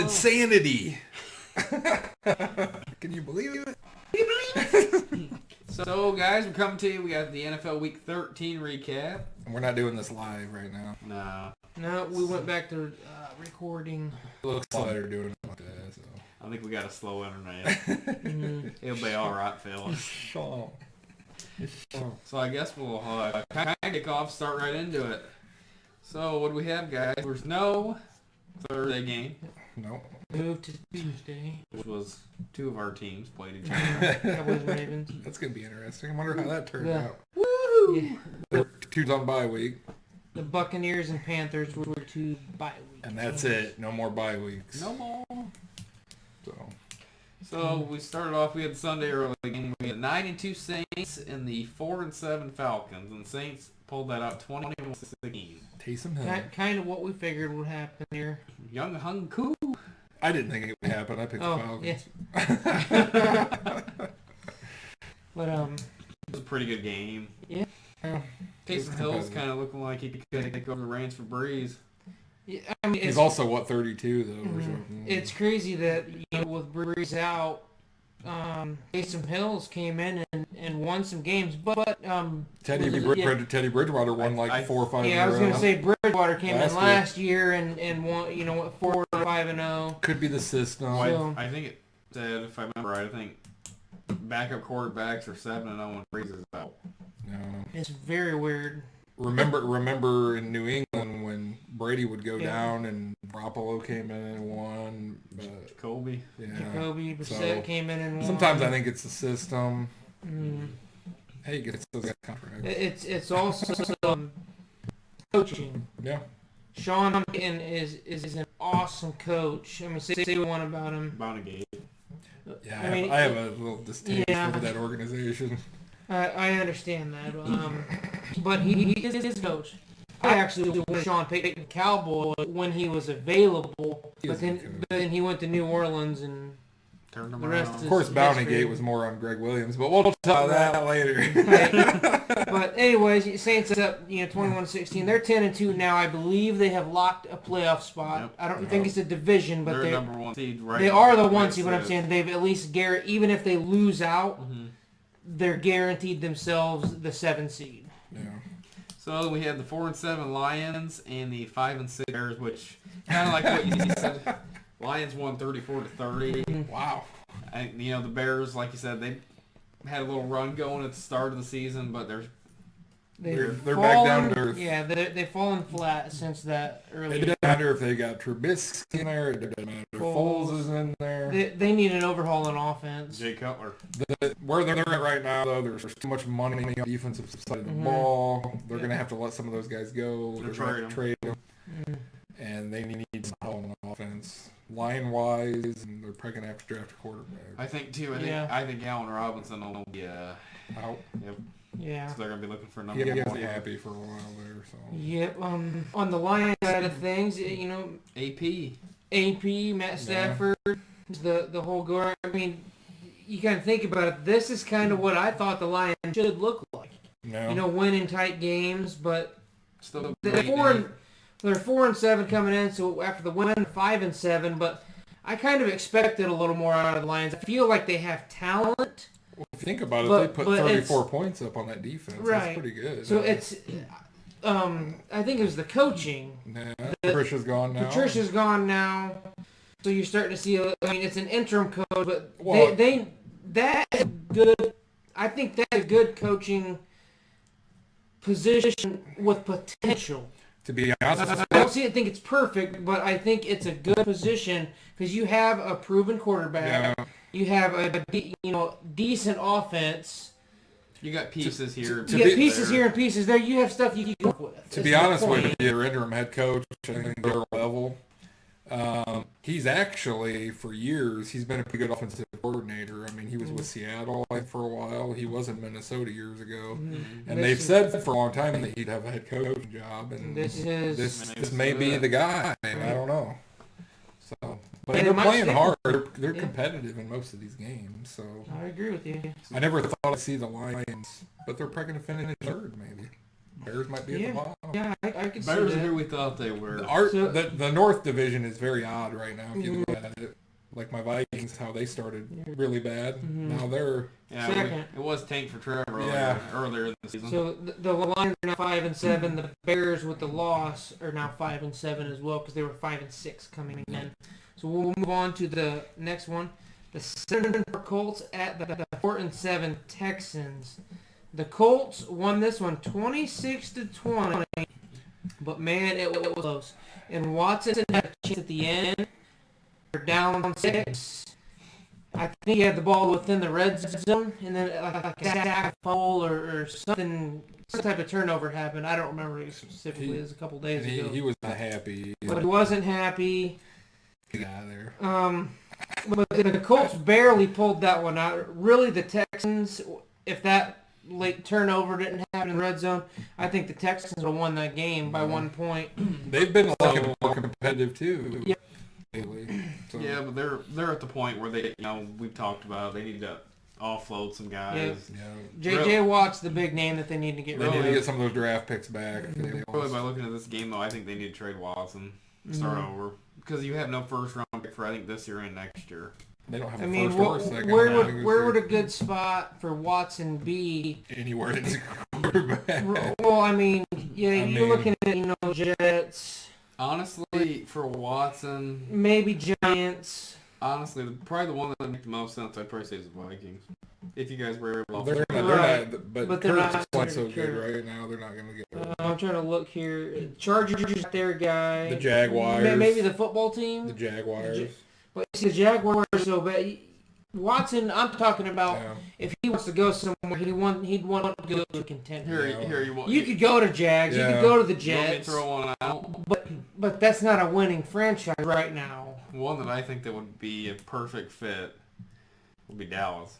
insanity. Can you believe it? So, guys, we're coming to you. We got the NFL Week 13 recap. And we're not doing this live right now. No, we went back to recording. It looks better doing it like that. So. I think we got a slow internet. It'll be all right, fellas. Sure. So I guess we'll kind of kick off, start right into it. So what do we have, guys? There's no Thursday game. No. Moved to Tuesday. Which was two of our teams played each other. Cowboys Ravens. That's going to be interesting. I wonder how that turned out. Woo! Yeah. Two's on bye week. The Buccaneers and Panthers were two bye weeks. And that's it. No more bye weeks. No more. So we started off, we had Sunday early game. We had 9-2 Saints and the 4-7 Falcons. And Saints pulled that out 21-16. Taysom Hill. Kind of what we figured would happen here. Young Hung Koo. I didn't think it would happen. I picked the Falcons. Yeah. But it was a pretty good game. Yeah. Taysom Hill's kind of looking like he could take over the reins for Breeze. Yeah, I mean, he's also 32 though. Mm-hmm. Or something. It's crazy that with Breeze out, Taysom Hills came in and won some games, but Teddy Bridgewater won like 4 or 5. Yeah, I was going to say Bridgewater came in last year and won, 4-5-0. Could be the system. So, I think it said, if I remember right, I think backup quarterbacks are 7-0 when Breeze is out. No. It's very weird. Remember in New England when Brady would go down and Garoppolo came in and won. Jacoby. Yeah. Jacoby Brissett came in and won. Sometimes I think it's the system. Hey, you get those guys contracts. It's also coaching. Yeah. Sean Payton is an awesome coach. I mean, say what you want about him. Bounty. Yeah, I have a little distaste for that organization. I understand that, but he is his coach. I actually was Sean Payton Cowboy when he was available, but then he went to New Orleans and turned him around. Of course, Bountygate was more on Greg Williams, but we'll talk about that later. But anyways, Saints up 21-16. They're 10-2 now. I believe they have locked a playoff spot. Yep. I don't think it's a division, but they're number 1 seed. Right, they are the 1 seed. What I'm saying, they've at least even if they lose out. They're guaranteed themselves the 7 seed. Yeah. So we had the 4-7 Lions and the 5-6 Bears, which kind of like what you said. Lions won 34-30. Wow. And, the Bears, like you said, they had a little run going at the start of the season, but they're back down to earth. Yeah, they've fallen flat since that early. It doesn't matter if they got Trubisky in there. It doesn't matter if Foles is in there. They need an overhaul in offense. Jay Cutler. Where they're at right now, though, there's too much money on the defensive side of the ball. They're going to have to let some of those guys go. They're going to trade them. And they need some help on offense. Line-wise, and they're probably going to have to draft a quarterback. I think, too. I think Allen Robinson will be out. Yep. Yeah. So they're going to be looking for number 1. Yeah, happy for a while there. So. Yep. On the Lions side of things, AP, Matt Stafford, the whole guard. I mean, you kind of think about it. This is kind of what I thought the Lions should look like. No. Winning tight games, but still they're 4-7 coming in. So after the win, 5-7. But I kind of expected a little more out of the Lions. I feel like they have talent. Well, if you think about it, they put 34 points up on that defense. Right. That's pretty good. So it's, I think it was the coaching. Nah, Patricia's gone now. Patricia's gone now. So you're starting to see, it's an interim coach, but that's good. I think that's a good coaching position with potential. To be honest, I don't think it's perfect, but I think it's a good position because you have a proven quarterback. Yeah. You have a decent offense. You got pieces here. You got pieces here and pieces there. You have stuff you can work with. To be honest with you, your interim head coach, I think their level, he's actually, for years, he's been a pretty good offensive coordinator. I mean, he was with Seattle for a while. He was in Minnesota years ago. And they've said for a long time that he'd have a head coaching job. And this may be the guy. I don't know. So, but they're playing hard. They're competitive in most of these games. So I agree with you. I never thought I'd see the Lions, but they're probably going to finish third, maybe. Bears might be at the bottom. Yeah, I could see Bears that. are who we thought they were. The North Division is very odd right now if you look at it. Like my Vikings, how they started really bad. Mm-hmm. Now they're second. It was tank for Trevor earlier in the season. So the Lions are now 5-7. The Bears with the loss are now 5-7 as well because they were 5-6 coming in. So we'll move on to the next one. The 7-4 Colts at the 4-7 Texans. The Colts won this one 26-20, but man, it was close. And Watson had a chance at the end. They're down 6. I think he had the ball within the red zone, and then like a sack, fumble, or something, some type of turnover happened. I don't remember specifically. It was a couple days ago. He was not happy. But he wasn't happy. Get out of there. But the Colts barely pulled that one out. Really, the Texans, if that late turnover didn't happen in the red zone, I think the Texans would have won that game by 1 point. They've been more competitive too. Yep. So. Yeah, but they're at the point where they, we've talked about they need to offload some guys. Yeah. J.J. Watt's the big name that they need to get rid of. They need to get some of those draft picks back. Really, by looking at this game, though, I think they need to trade Watson, start over. Because you have no first-round pick for, I think, this year and next year. They don't have a first or a second. Where would a good spot for Watson be? Anywhere that's a quarterback. Well, you're looking at, Jets. Honestly, for Watson... Maybe Giants. Honestly, probably the one that would make the most sense, I'd probably say is the Vikings. If you guys were able to... But they're not playing so good right now. They're not going to get... I'm trying to look here. Chargers, their guy. The Jaguars. Maybe the football team. The Jaguars. But the Jaguars are so bad. Watson, I'm talking about if he wants to go somewhere, he'd want to go to a contender. You could go to Jags. You could go to the Jets. You want me to throw one out? But that's not a winning franchise right now. One that I think that would be a perfect fit would be Dallas.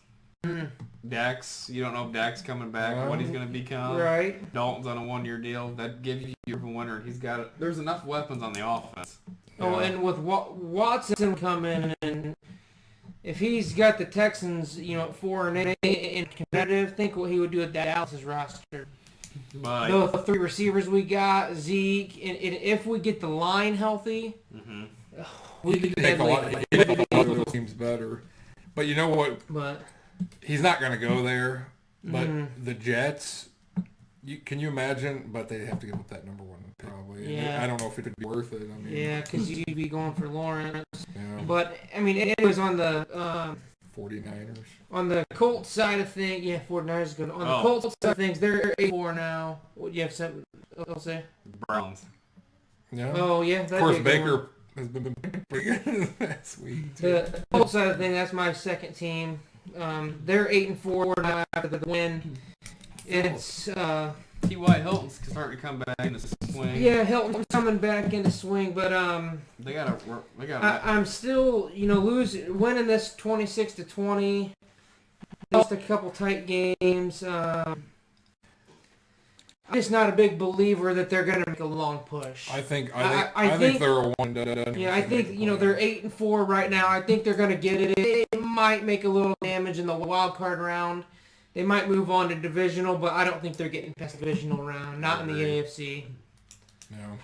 Dax, you don't know if Dak's coming back, what he's going to become. Right. Dalton's on a 1-year deal. That gives you a winner. There's enough weapons on the offense. Oh, and with Watson coming in, if he's got the Texans, 4-8 and competitive, think what he would do with Dallas's roster. But The 3 receivers we got, Zeke, and if we get the line healthy, we could make a lot of those teams better. But you know what? But he's not going to go there. But the Jets, can you imagine? But they have to give up that number 1 probably. Yeah. I don't know if it would be worth it. Yeah, because you'd be going for Lawrence. Yeah. But it was on the 49ers. On the Colts side of things, 49ers is good. On the Colts side of things, they're 8-4 now. What, you have something else to say? Browns. Yeah. Oh yeah. Of course, Baker has been pretty good last week. The Colts side of things, that's my second team. They're 8-4 now after the win. It's T.Y. Hilton's starting to come back into swing. Yeah, Hilton's coming back into swing, but they gotta. I'm still, winning this 26-20. Lost a couple tight games. I'm just not a big believer that they're gonna make a long push. I think they're a one done. Yeah, I think they're 8-4 right now. I think they're gonna get it. It might make a little damage in the wild card round. They might move on to divisional, but I don't think they're getting past the divisional round. Not in the AFC. No.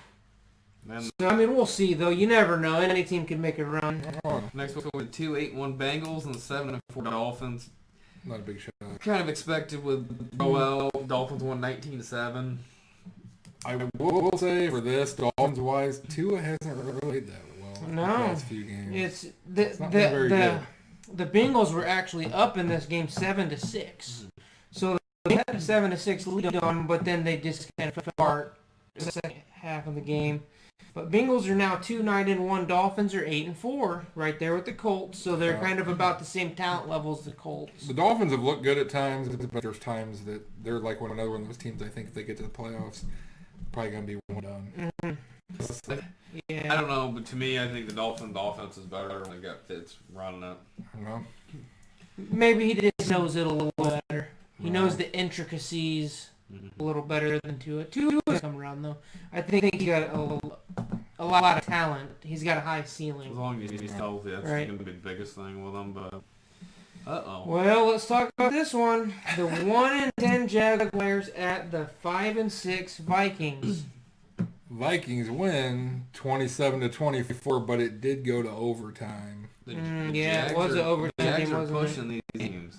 So, we'll see, though. You never know. Any team can make a run. Next week, we'll 2-8-1 Bengals and 7-4 Dolphins. Not a big shot. Kind of expected with Joel. Dolphins won 19-7. I will say for this, Dolphins-wise, Tua hasn't really played that well in the last few games. It's not very good. The Bengals were actually up in this game 7-6. So they had a 7-6 lead on them, but then they just kind of fell apart the second half of the game. But Bengals are now 2-9-1. Dolphins are 8-4, right there with the Colts. So they're kind of about the same talent level as the Colts. The Dolphins have looked good at times, but there's times that they're like another one of those teams. I think if they get to the playoffs, probably gonna be one done. Mm-hmm. Yeah. I don't know, but to me, I think the Dolphins' offense is better when they got Fitz running it. Maybe he just knows it a little better. He knows the intricacies a little better than Tua. Tua's come around, though. I think he got a lot of talent. He's got a high ceiling. As long as he's healthy, that's going to be the biggest thing with him. But Uh-oh. Well, let's talk about this one. The 1-10 Jaguars at the 5-6 Vikings. Vikings win 27-24, but it did go to overtime. Yeah, it was an overtime Jags game, are wasn't pushing these games.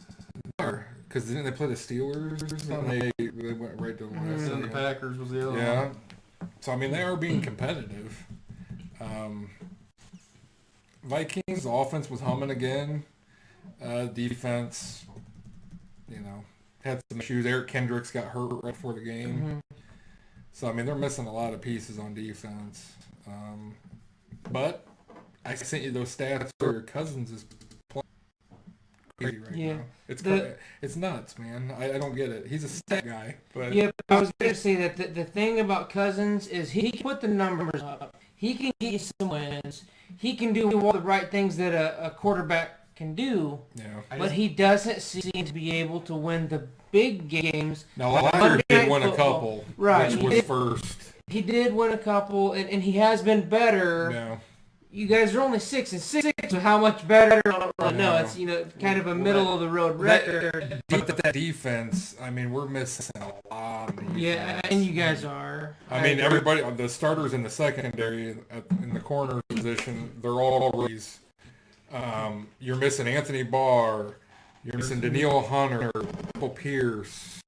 Because didn't they play the Steelers or something? They went right to the last. And then the Packers was the other Yeah. one. So, I mean, they are being competitive. Vikings, the offense was humming again. Defense, had some issues. Eric Kendricks got hurt right before the game. Mm-hmm. So, I mean, they're missing a lot of pieces on defense. But I sent you those stats where your Cousins is playing crazy right now. It's nuts, man. I don't get it. He's a stat guy. But yeah, I was going to say that the thing about Cousins is he can put the numbers up. He can get you some wins. He can do all the right things that a quarterback can do. Yeah. But he doesn't seem to be able to win the big games. Now, Rodgers did win a couple, right? Which was first. He did win a couple, and he has been better. Yeah. You guys are only 6-6, so how much better? I don't really know. It's kind of a middle of the road record. That defense, I mean, we're missing a lot of defense. Yeah, and you guys are. I mean, everybody, the starters in the secondary, in the corner position, they're all rookies. You're missing Anthony Barr. You're missing Daniil Hunter, Michael Pierce.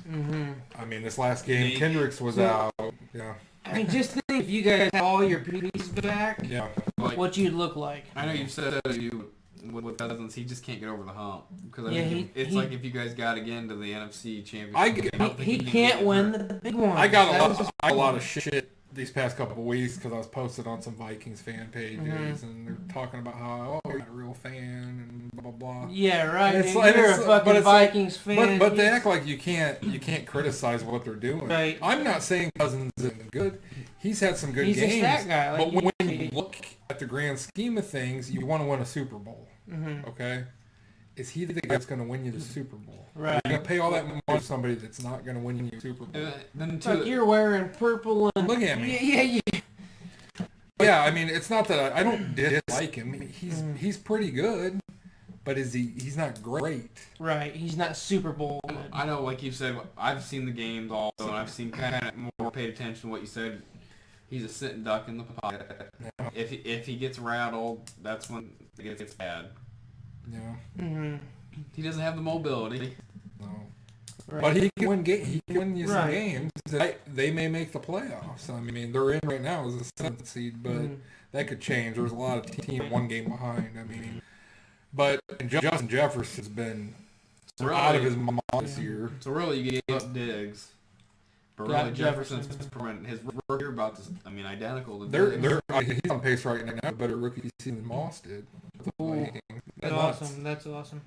Mm-hmm. I mean, this last game, Kendricks was out. Yeah. I mean, just think if you guys had all your pieces back, Yeah. what you'd look like. I know you've said with Cousins, he just can't get over the hump. Because it's he- like if you guys got again to the NFC Championship. He can't win the big one. I got a lot of shit these past couple of weeks because I was posted on some Vikings fan pages and they're talking about how you're not a real fan and blah blah blah. Yeah, right. It's You're a fucking Vikings fan. But they act like you can't criticize what they're doing. Right. I'm not saying Cousins isn't good. He's had some good games. He's a stat guy. But when you look at the grand scheme of things, you want to win a Super Bowl. Mm-hmm. Okay. Is he the guy that's going to win you the Super Bowl? Right. You're going to pay all that money to somebody that's not going to win you the Super Bowl. Like you're wearing purple and... Look at me. Yeah. Yeah, I mean, it's not that I don't dislike him. He's pretty good, but he's not great. Right. He's not Super Bowl good. I know, like you said, I've seen the games also, and I've seen kind of more paid attention to what you said. He's a sitting duck in the pocket. Yeah. If he gets rattled, that's when it gets bad. Yeah. Mm-hmm. He doesn't have the mobility. No. Right. But he can win you some Right. games. They may make the playoffs. I mean, they're in right now as a 7th seed, but that could change. There's a lot of teams one game behind. I mean, but Justin Jefferson's been out of his mind this year. So really, you gave up Diggs. But really, Jefferson's his rookie year about this. I mean, identical to Diggs. He's on pace right now, better rookie season than Moss did. That's awesome.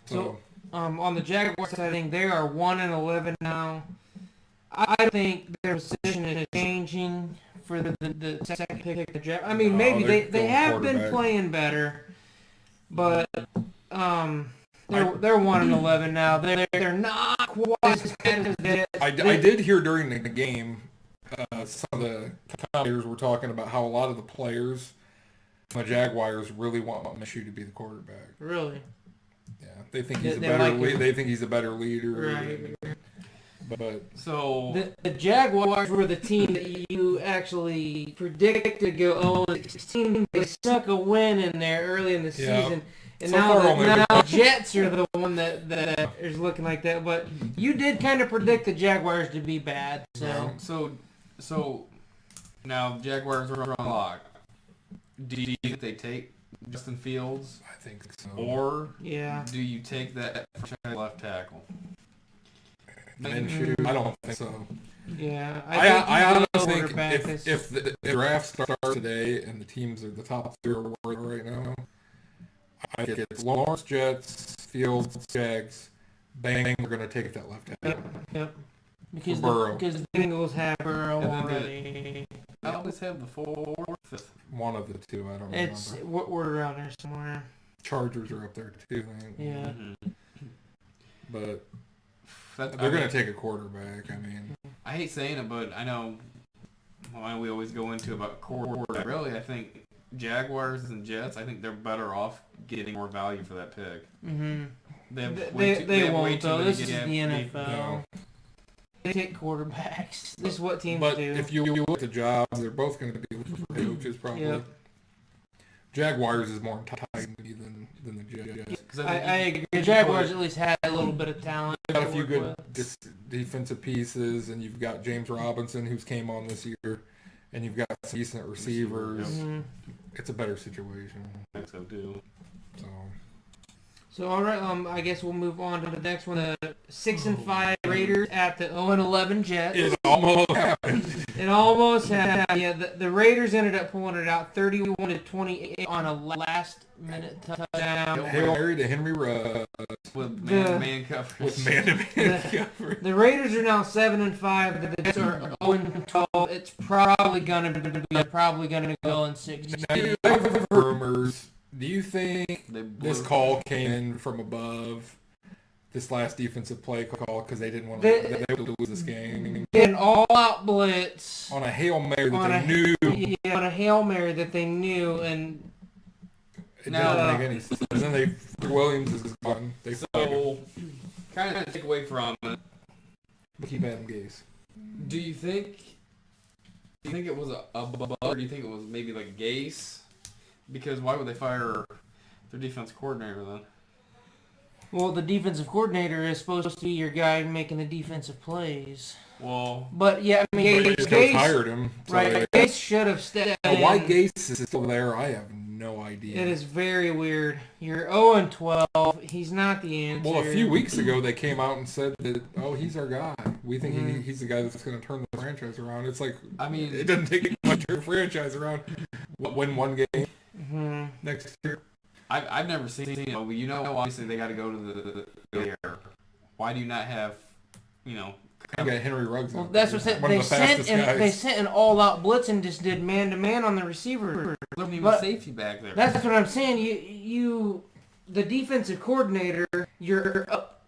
So, on the Jaguars side, I think they are 1-11 now. I think their position is changing for the second pick of the draft. I mean, maybe they have been playing better, but they're 1-11 now. They're not quite as bad as they. I did hear during the game some of the commentators were talking about how a lot of the players, the Jaguars, really want Minshew to be the quarterback. Really? Yeah, they think he's they think he's a better leader. Right. But so the Jaguars were the team that you actually predicted to go 0-16. They snuck a win in there early in the season. And so now the Jets are the one that is looking like that. But you did kind of predict the Jaguars to be bad. So now Jaguars are on the clock. Do you think they take Justin Fields? I think so. Or do you take that left tackle? Minshew, I don't think so. Yeah, I honestly think if the draft starts today and the teams are the top 3 right now, I think it's Lawrence, Jets, Fields, Jags, bang, we're going to take that left tackle. Yep. Because the Bengals have Burrow already. I always have the 4th. One of the two, I don't remember. We're around there somewhere. Chargers are up there too. Yeah. But they're going to take a quarterback. I mean, I hate saying it, but I know we always go into about quarterback. Really, I think Jaguars and Jets, I think they're better off getting more value for that pick. Mm-hmm. They won't though. This is the NFL. NFL. They take quarterbacks. This is what teams but do. if you look at the jobs, they're both going to be looking for coaches probably. Yep. Jaguars is more entitled to me than the Jets. I agree. The Jaguars at least had a little bit of talent. You've got a few good defensive pieces, and you've got James Robinson, who's came on this year, and you've got some decent receivers. Mm-hmm. It's a better situation. I think so too. So all right, I guess we'll move on to the next one. The 6-5 Raiders at the 0-11 Jets. It almost happened. It almost happened. Yeah, the Raiders ended up pulling it out 31-28 on a last-minute touchdown. Hail Mary to Henry Ruggs with man-to-man coverage. With man-to-man coverage. The Raiders are now 7-5. The Jets are 0-12. It's probably gonna go in 6. Now, you have rumors. Do you think this call came in from above? This last defensive play call because they didn't want to lose this game. An all-out blitz on a Hail Mary that they knew. Yeah, on a Hail Mary that they knew, and it doesn't make any sense. And then Williams is gone. So, kind of take away from it. Keep Adam Gase. Do you think it was a bug, or do you think it was maybe like Gase? Because why would they fire their defense coordinator then? Well, the defensive coordinator is supposed to be your guy making the defensive plays. Well, but yeah, I mean, Gase hired him. So right, Gase should have stepped in. Why Gase is still there, I have no idea. It is very weird. You're 0-12. He's not the answer. Well, a few weeks ago they came out and said that, he's our guy. We think he's the guy that's going to turn the franchise around. It's like, I mean, it doesn't take much to turn the franchise around. Win one game next year. I've never seen it. You know, obviously they got to go to the air. Why do you not have, I got Henry Ruggs. Well, that's what they sent an all-out blitz and just did man-to-man on the receiver. There wasn't even a safety back there. That's what I'm saying. You, the defensive coordinator, you're up.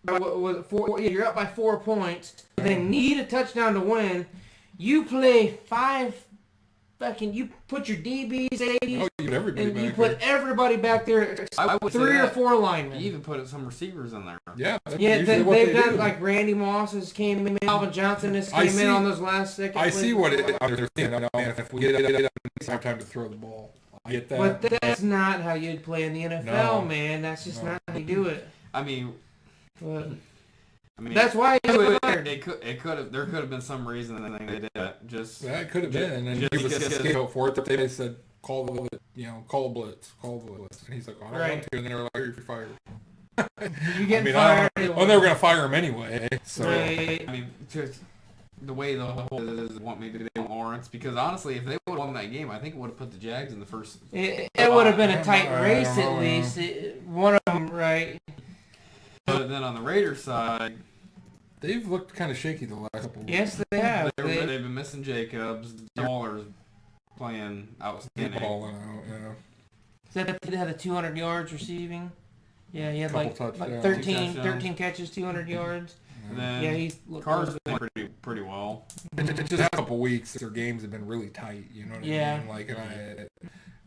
You're up by 4 points. They need a touchdown to win. You play you put your DBs, ADs, you put everybody back there. I would 3 or 4 linemen. You even put some receivers in there. Yeah, they've done like Randy Moss came in, Alvin Johnson came in on those last second. I see what it. I understand. If we get it, it's have time to throw the ball. I get that. But that's not how you'd play in the NFL, man. That's just not how you do it. I mean, that's why there could have been some reason that they did that. That could have been, and he was scapegoat for it. But they said call a blitz, and he's like, I don't want to, and then they were like, you're fired. You get fired. They were going to fire him anyway. So right. I mean, the way the whole is want maybe they want Lawrence, because honestly, if they would have won that game, I think it would have put the Jags in the first. It would have been a tight race at least. One of them, right. But then on the Raiders side, they've looked kind of shaky the last couple of weeks. Yes, they have. They've been missing Jacobs. Waller's playing outstanding. Balling out, yeah. Is that they had the 200 yards receiving? Yeah, he had like 13 catches, 200 yards. And then he's Carr's been pretty well. It's just a couple weeks. Their games have been really tight. You know what I mean? Like,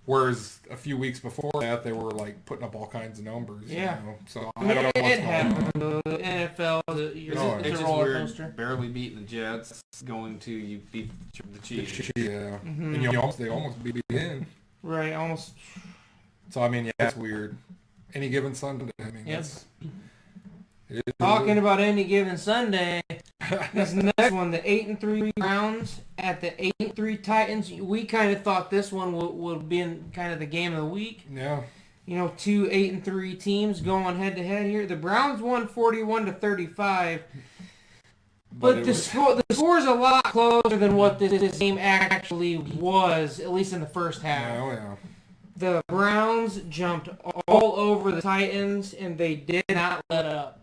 whereas a few weeks before that, they were like putting up all kinds of numbers. Yeah. So I don't know what's it happened. The NFL, it's just weird. Barely beating the Jets, going to you beat the Chiefs. Yeah. Mm-hmm. And they almost beat in. Right. Almost. So I mean, it's weird. Any given Sunday. I mean, talking about any given Sunday, this next one, the 8-3 Browns at the 8-3 Titans. We kind of thought this one would be in kind of the game of the week. Yeah. 2 8-3 teams going head to head here. The Browns won 41-35. But the score is a lot closer than what this game actually was, at least in the first half. Yeah. The Browns jumped all over the Titans, and they did not let up.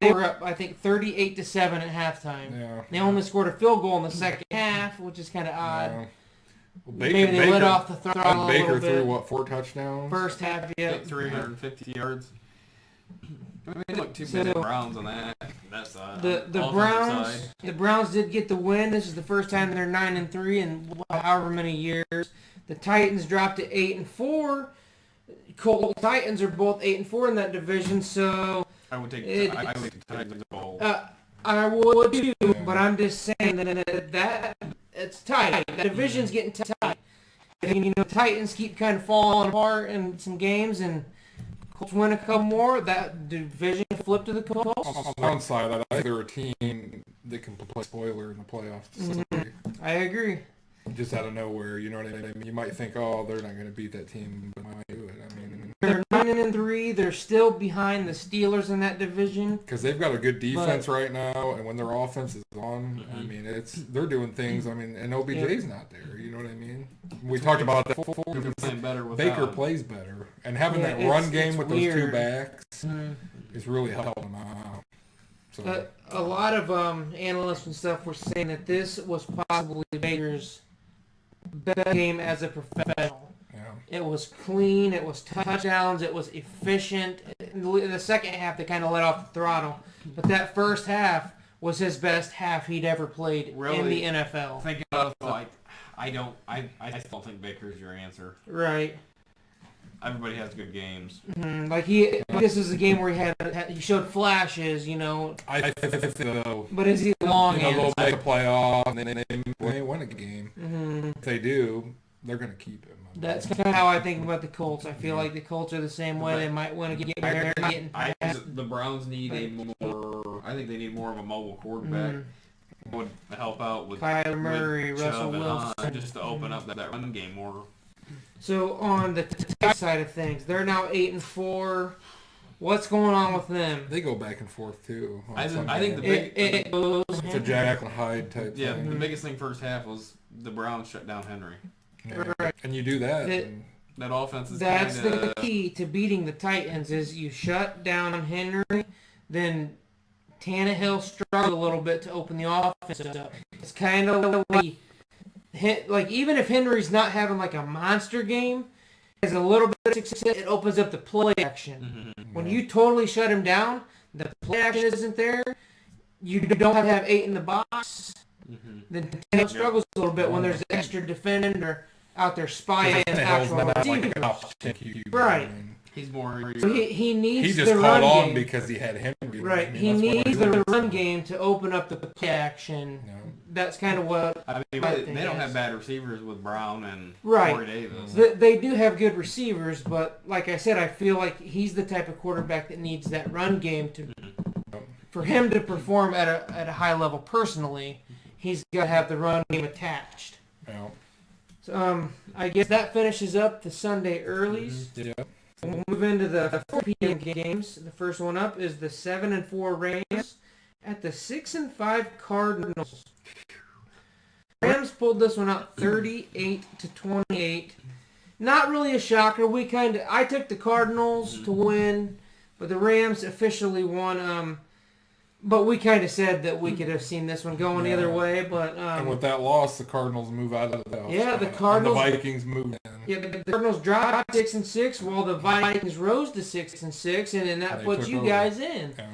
They were up, I think, 38-7 at halftime. Yeah. They only scored a field goal in the second half, which is kind of odd. Yeah. Well, Maybe they let off the throttle a Baker little bit. threw, 4 touchdowns? First half, yeah. 350 yards. I mean, look, too many Browns on that side. The Browns did get the win. This is the first time they're 9-3 in however many years. The Titans dropped to 8-4. Colts Titans are both 8-4 in that division, so I would take the Titans as a whole. I would too, but I'm just saying that it's tight. That division's getting tight. And, Titans keep kind of falling apart in some games, and Colts win a couple more. That division flipped to the Colts. On one side, I think they're a team that can play spoiler in the playoffs. Mm-hmm. I agree. Just out of nowhere, you know what I mean? You might think, oh, they're not going to beat that team, but they might do it. I mean, they're 9-3. They're still behind the Steelers in that division because they've got a good defense right now, and when their offense is on, Mm-hmm. I mean, they're doing things. I mean, and OBJ's not there. You know what I mean? We talked about that before. Playing better Baker plays better, and having that run game with those two backs is really helping them out. So a lot of analysts and stuff were saying that this was possibly Baker's best game as a professional. yeah. It was clean. It was touchdowns. It was efficient. In the second half, they kind of let off the throttle. But that first half was his best half he'd ever played in the NFL. Thinking of I still think Baker's your answer. Right. Everybody has good games. Mm-hmm. This is a game where he showed flashes, I think though. But is he long? They'll make a playoff and then they win a game. Mm-hmm. If they do, they're going to keep him. That's kind of how I think about the Colts. I feel like the Colts are the same way. They might want to get married. The Browns need I think they need more of a mobile quarterback. Mm-hmm. Would help out with Kyler Murray, with Russell Chubb and Wilson, Hunt, just to open up that run game more. So on the Titans side of things, they're now 8-4. What's going on with them? They go back and forth too. I think the big it's a Jack and Hyde type thing. The biggest thing first half was the Browns shut down Henry. Yeah. Right. And you do that. That offense is that's the key to beating the Titans is you shut down Henry, then Tannehill struggled a little bit to open the offense up. It's kind of like even if Henry's not having like a monster game, has a little bit of success, it opens up the play action. Mm-hmm. When you totally shut him down, the play action isn't there. You don't have 8 in the box. Mm-hmm. Then Tannehill struggles a little bit when there's extra defender out there spying actual receivers. Right. He's more. So he needs the run game. He just caught on because he had Henry. Right. He needs the run game to open up the play action. No. That's kind of what they don't have bad receivers with Brown and Corey Davis. They do have good receivers, but like I said, I feel like he's the type of quarterback that needs that run game for him to perform at a high level personally. He's got to have the run game attached. Yeah. So I guess that finishes up the Sunday earlies. Yeah. We'll move into the 4 p.m. games. The first one up is the 7-4 Rams at the 6-5 Cardinals. Rams pulled this one out 38-28. Not really a shocker. I took the Cardinals to win, but the Rams officially won. But we kind of said that we could have seen this one going the other way. But and with that loss, the Cardinals move out of the playoffs. Yeah, the Cardinals. And the Vikings move in. Yeah, the Cardinals dropped 6-6, while the Vikings rose to 6-6, and then that puts you guys in. Yeah.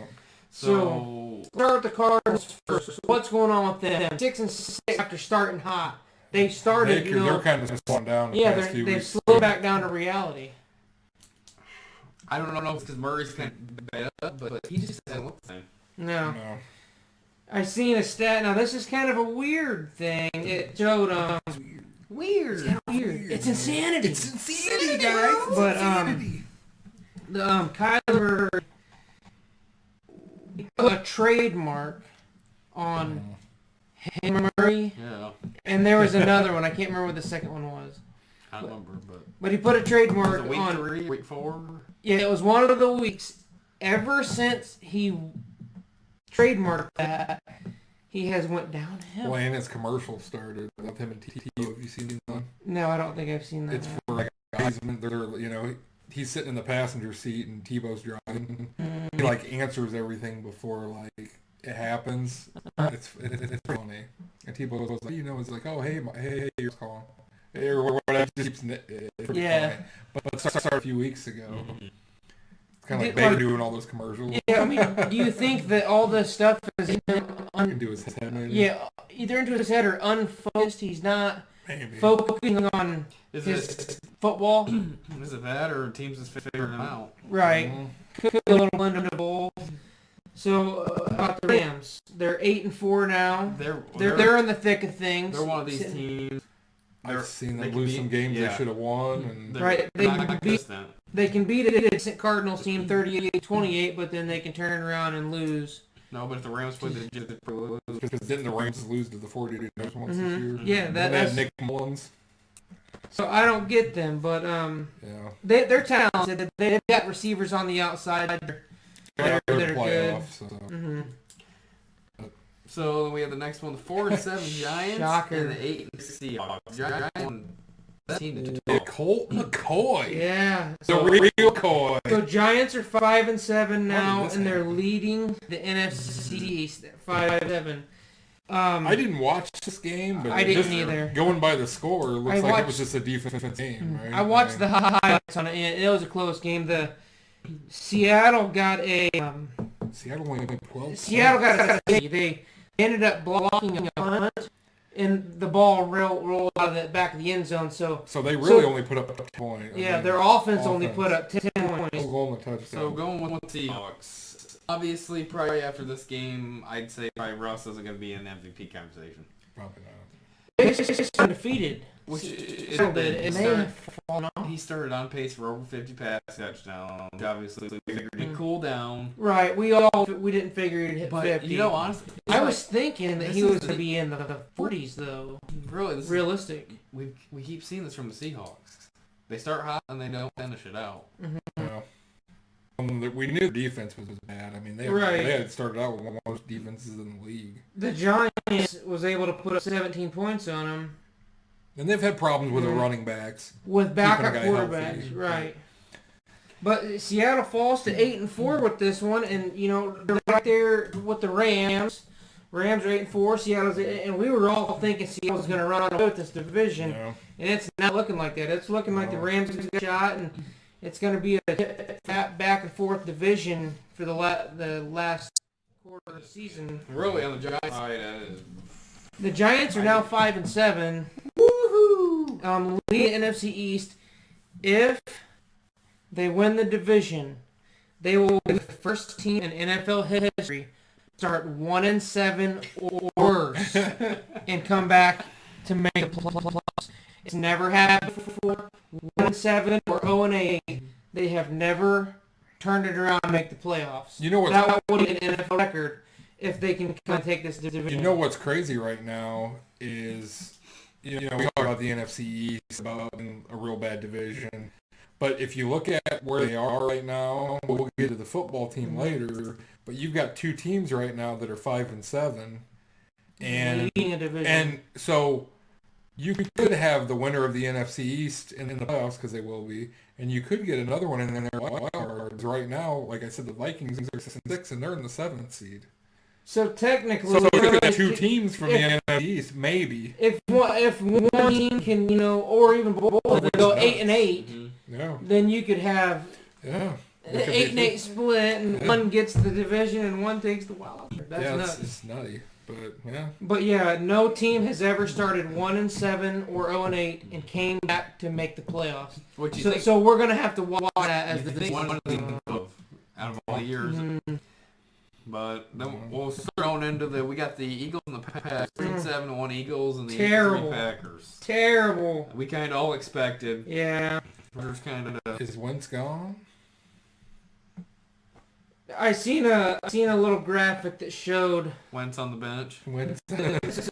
So start with the Cardinals first. What's going on with them? 6-6 after starting hot. They started. They're kind of slowing down. They've slowed back down to reality. I don't know if it's because Murray's kind of bad up, but he just hasn't looked the same. No. I seen a stat. Now this is kind of a weird thing. It showed weird. It's insanity. It's insanity, guys. But Kyler put a trademark on Henry. Yeah. And there was another one. I can't remember what the second one was. I don't remember, but he put a trademark was it week on 3, week 4. Yeah, it was one of the weeks. Ever since he trademarked that, he has went downhill. Well, and his commercial started with him and T.O. Have you seen that? No, I don't think I've seen that. It's for like guys. He's sitting in the passenger seat and Tebow's driving. He like answers everything before like it happens. It's funny. And Tebow goes like, it's like, oh hey, you're calling. Or whatever. Just keeps funny. But started a few weeks ago. Kind of like Baker doing all those commercials. Yeah, I mean, do you think that all this stuff is into his head? Maybe? Yeah, either into his head or unfocused. He's not Maybe. focusing on his football. Is it that, or teams just figuring him out? Right. Could be a little blend of the bowl. So about the Rams, they're 8-4 now. They're in the thick of things. They're one of these teams. I've seen them lose some games they should have won. And right. They can beat a decent Cardinals team 38-28, but then they can turn around and lose. No, but if the Rams play the Jets, they lose. Because didn't the Rams lose to the 49ers once this year? Yeah, that's Nick Mullins. So I don't get them, but they're talented. They've got receivers on the outside that are good. So we have the next one, the 4-7 Giants. Shocker. And the 8-6 Seahawks. Giants won that team to 12. Colt McCoy. Yeah. The real Coy. So Giants are 5-7 now, and they're leading the NFC East at 5-7. I didn't watch this game, but I didn't either. Going by the score, it looks like it was just a defensive game, right? I watched the highlights on it, and it was a close game. The Seattle got a Seattle only played 12. Seattle got a they ended up blocking a punt, and the ball rolled out of the back of the end zone. So they really only put up 10 points. Yeah, their offense only put up 10 points. So going with the Seahawks. Obviously, probably after this game, I'd say probably Russ isn't going to be in the MVP conversation. Probably not. They're undefeated. He started on pace for over 50 pass touchdowns. Obviously, we figured he'd cool down. Right. We didn't figure he'd hit 50. You know, honestly, I was thinking that he was going to be in the 40s, though. Really, realistic. We keep seeing this from the Seahawks. They start hot and they don't finish it out. Yeah. We knew the defense was bad. I mean, they had started out with one of the worst defenses in the league. The Giants was able to put up 17 points on them. And they've had problems with the running backs. With backup quarterbacks, healthy. Right. But Seattle falls to 8-4 with this one, and, you know, they're right there with the Rams. Rams are 8-4, Seattle's 8, and we were all thinking Seattle was going to run away with this division. Yeah. And it's not looking like that. It's looking like the Rams got a shot, and it's going to be a back and forth division for the last quarter of the season. Really, on the Giants side, the Giants are now 5-7. Woohoo! Leading NFC East. If they win the division, they will be the first team in NFL history start 1-7 or worse and come back to make the playoffs. It's never happened before. 1-7 or 0-8. They have never turned it around and make the playoffs. You know what? That would be an NFL record if they can kind of take this division. You know what's crazy right now is, you know, we talk about the NFC East, about a real bad division. But if you look at where they are right now, we'll get to the football team later, but you've got two teams right now that are 5-7. And so you could have the winner of the NFC East in the playoffs, because they will be, and you could get another one in there wild cards. Right now, like I said, the Vikings are 6-6, and they're in the 7th seed. So technically, so could be two teams from the NFC East, maybe. If one team can, you know, or even both, go 8-8, then you could have an 8-8 split, and one gets the division and one takes the wild card. That's nuts. It's nutty, but yeah. But yeah, no team has ever started 1-7 or 0-8 and came back to make the playoffs. So we're gonna have to watch that as the one of the out of all the years. Mm-hmm. But then we'll start on into we got the Eagles and the Packers, 3-7-1 Eagles and the 8-3 Packers. Terrible. We kind of all expected. Yeah. Is Wentz gone? I seen a little graphic that showed Wentz on the bench. Wentz.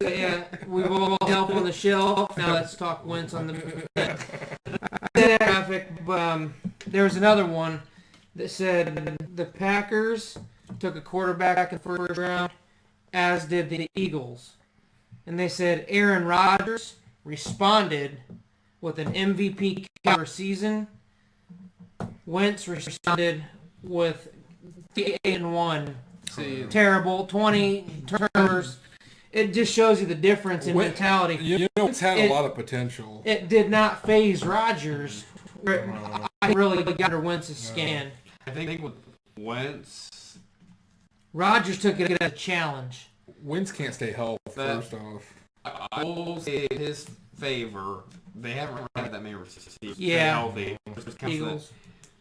Yeah, we've all help on the shelf. Now let's talk Wentz on the bench. I seen that graphic, but there was another one that said the Packers took a quarterback in the first round, as did the Eagles. And they said Aaron Rodgers responded with an MVP caliber season. Wentz responded with 8-1. Terrible, 20 turnovers. It just shows you the difference in mentality. You know, it's had a lot of potential. It did not phase Rodgers. I really got under Wentz's skin. I think with Wentz, Rodgers took it as a challenge. Wentz can't stay healthy, first off. I will say his favor, they haven't really had that many receivers. Yeah. Healthy. Eagles.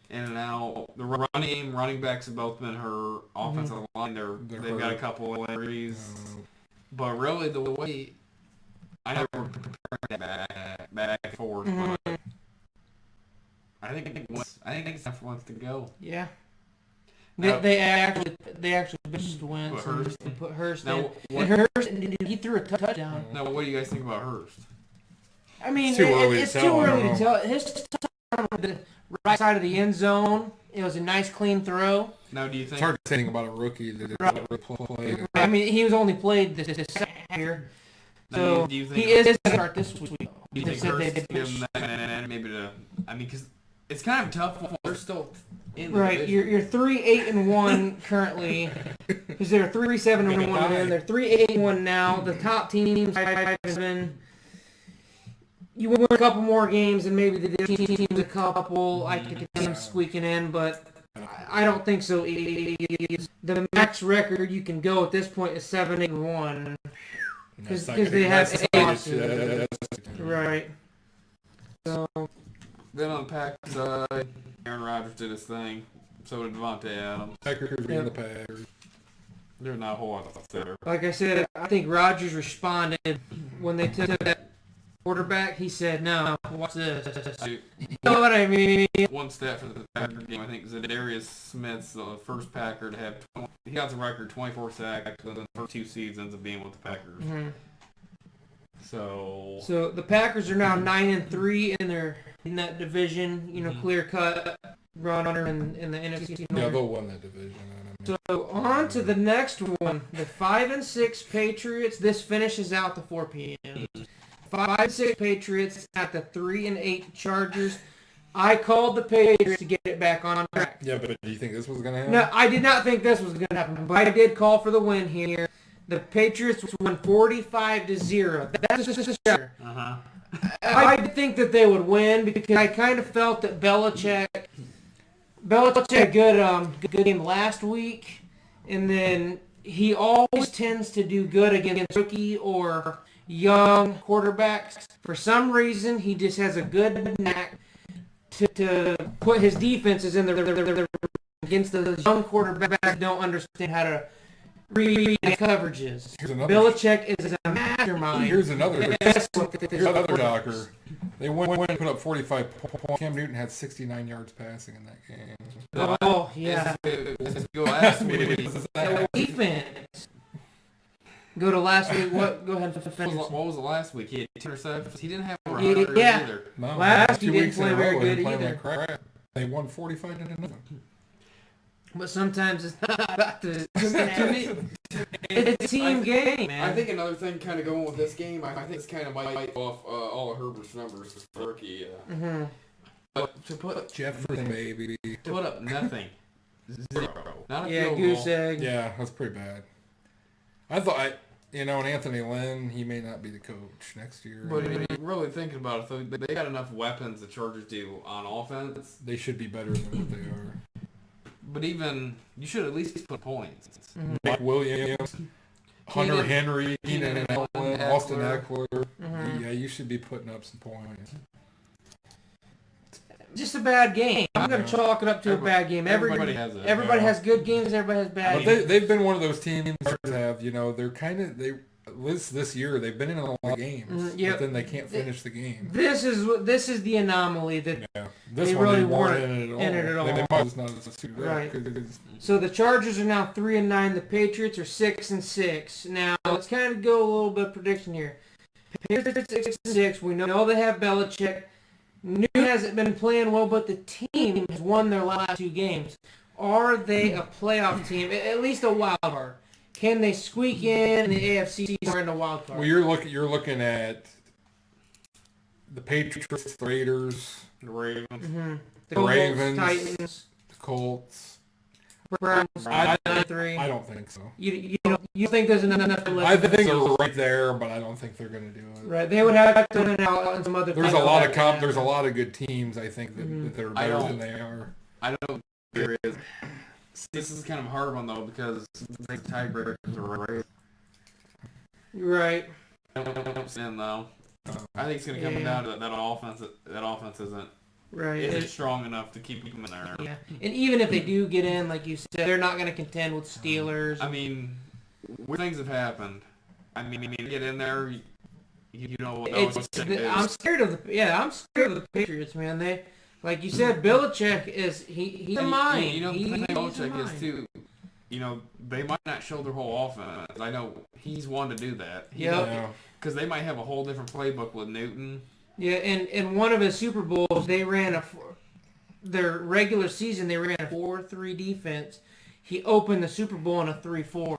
In and out. The running backs have both been hurt. Offensive line, they've got a couple of injuries. But really, the way I know we're comparing back and forth, but I think it's time for Wentz to go. Yeah. They actually benched Wentz and put Hurst in. And Hurst, he threw a touchdown. Now, what do you guys think about Hurst? I mean, it's too early to tell. His touchdown on the right side of the end zone, it was a nice, clean throw. Now, do you think... It's hard to say anything about a rookie that played. I mean, he was only played this second year. So do you think he is going to start this week. Do you think Hurst give him that maybe to... I mean, because it's kind of tough. They're still in the division. You're 3-8-1 currently, because they're 3-7-1 then. They're 3-8-1 now. The top teams 5-7. You win a couple more games, and maybe the teams a couple. I could see them squeaking in, but I don't think so. The max record you can go at this point is 7-1. Because they have 8 losses. Right. So... Then on the Packers side, Aaron Rodgers did his thing. So did Devontae Adams. Packers being the Packers. There's not a whole lot there. Like I said, I think Rodgers responded when they took that quarterback. He said, "No, watch this." You know what I mean? One stat for the Packers game, I think Zadarius Smith's the first Packer to have. He got the record 24 sacks in the first 2 seasons of being with the Packers. Mm-hmm. So the Packers are now 9-3 in that division. You know, clear cut runner in the NFC North. Yeah, they'll win that division. So on to the next one, the 5-6 Patriots. This finishes out the 4 p.m. 5-6 Patriots at the 3-8 Chargers. I called the Patriots to get it back on track. Yeah, but do you think this was going to happen? No, I did not think this was going to happen, but I did call for the win here. The Patriots won 45-0. That's just a shocker. I think that they would win because I kind of felt that Belichick had a good game last week, and then he always tends to do good against rookie or young quarterbacks. For some reason, he just has a good knack to put his defenses in the against the young quarterbacks that don't understand how to read coverages. Belichick is a mastermind. Here's another shocker. They went and put up 45 points. Cam Newton had 69 yards passing in that game. Oh, yeah. Go last week. Defense. Go to last week. What? Go ahead and finish. What was the last week? He had 2 interceptions. He didn't have a runner either. No, last week he didn't play very good either. They won 45-0. But sometimes it's not about the it's a team game, man. I think another thing kind of going with this game, I think it's kind of might off all of Herbert's numbers as a rookie. But to put Jefferson, baby. Put up nothing. 0. Not a field goose goal. egg. Yeah, that's pretty bad. I thought, and Anthony Lynn, he may not be the coach next year. But really thinking about it, though, they got enough weapons the Chargers do on offense. They should be better than what they are. But even, you should at least put points. Mike Williams, Hunter Henry, Keenan Allen, Austin Eckler. Yeah, you should be putting up some points. Just a bad game. I'm going to chalk it up to a bad game. Everybody has good games. Everybody has bad games. But they've been one of those teams that have, they're kind of, this year they've been in a lot of games, but then they can't finish the game. This is the anomaly that this they one really they weren't in it at all. They might not suit right. So the Chargers are now 3-9. The Patriots are 6-6. Now let's kind of go a little bit of prediction here. Patriots 6-6. We know they have Belichick. Newton hasn't been playing well, but the team has won their last 2 games. Are they a playoff team? At least a wild card. Can they squeak in the AFC or in the wild card? Well, you're looking at the Patriots, the Raiders, the Ravens, the Ravens, Titans, the Colts. Browns. I don't think so. You think there's enough? I think they're right there, but I don't think they're going to do it. Right, they would have to win out on some other. There's a lot of good teams. I think that are better than they are. I don't. There is. This is kind of a hard one though because the tiebreakers are right. Right. I don't understand though. I think it's going to come down to that offense. That offense isn't strong enough to keep them in there. Yeah, and even if they do get in, like you said, they're not going to contend with Steelers. I mean, weird things have happened. I mean, get in there, you know. I'm scared of the Patriots, man. They, like you said, Belichick he's a mind. You know, the thing Belichick is too. You know, they might not show their whole offense. I know he's one to do that. Yeah. Because they might have a whole different playbook with Newton. Yeah, and in one of his Super Bowls, they ran their regular season, they ran a 4-3 defense. He opened the Super Bowl in a 3-4.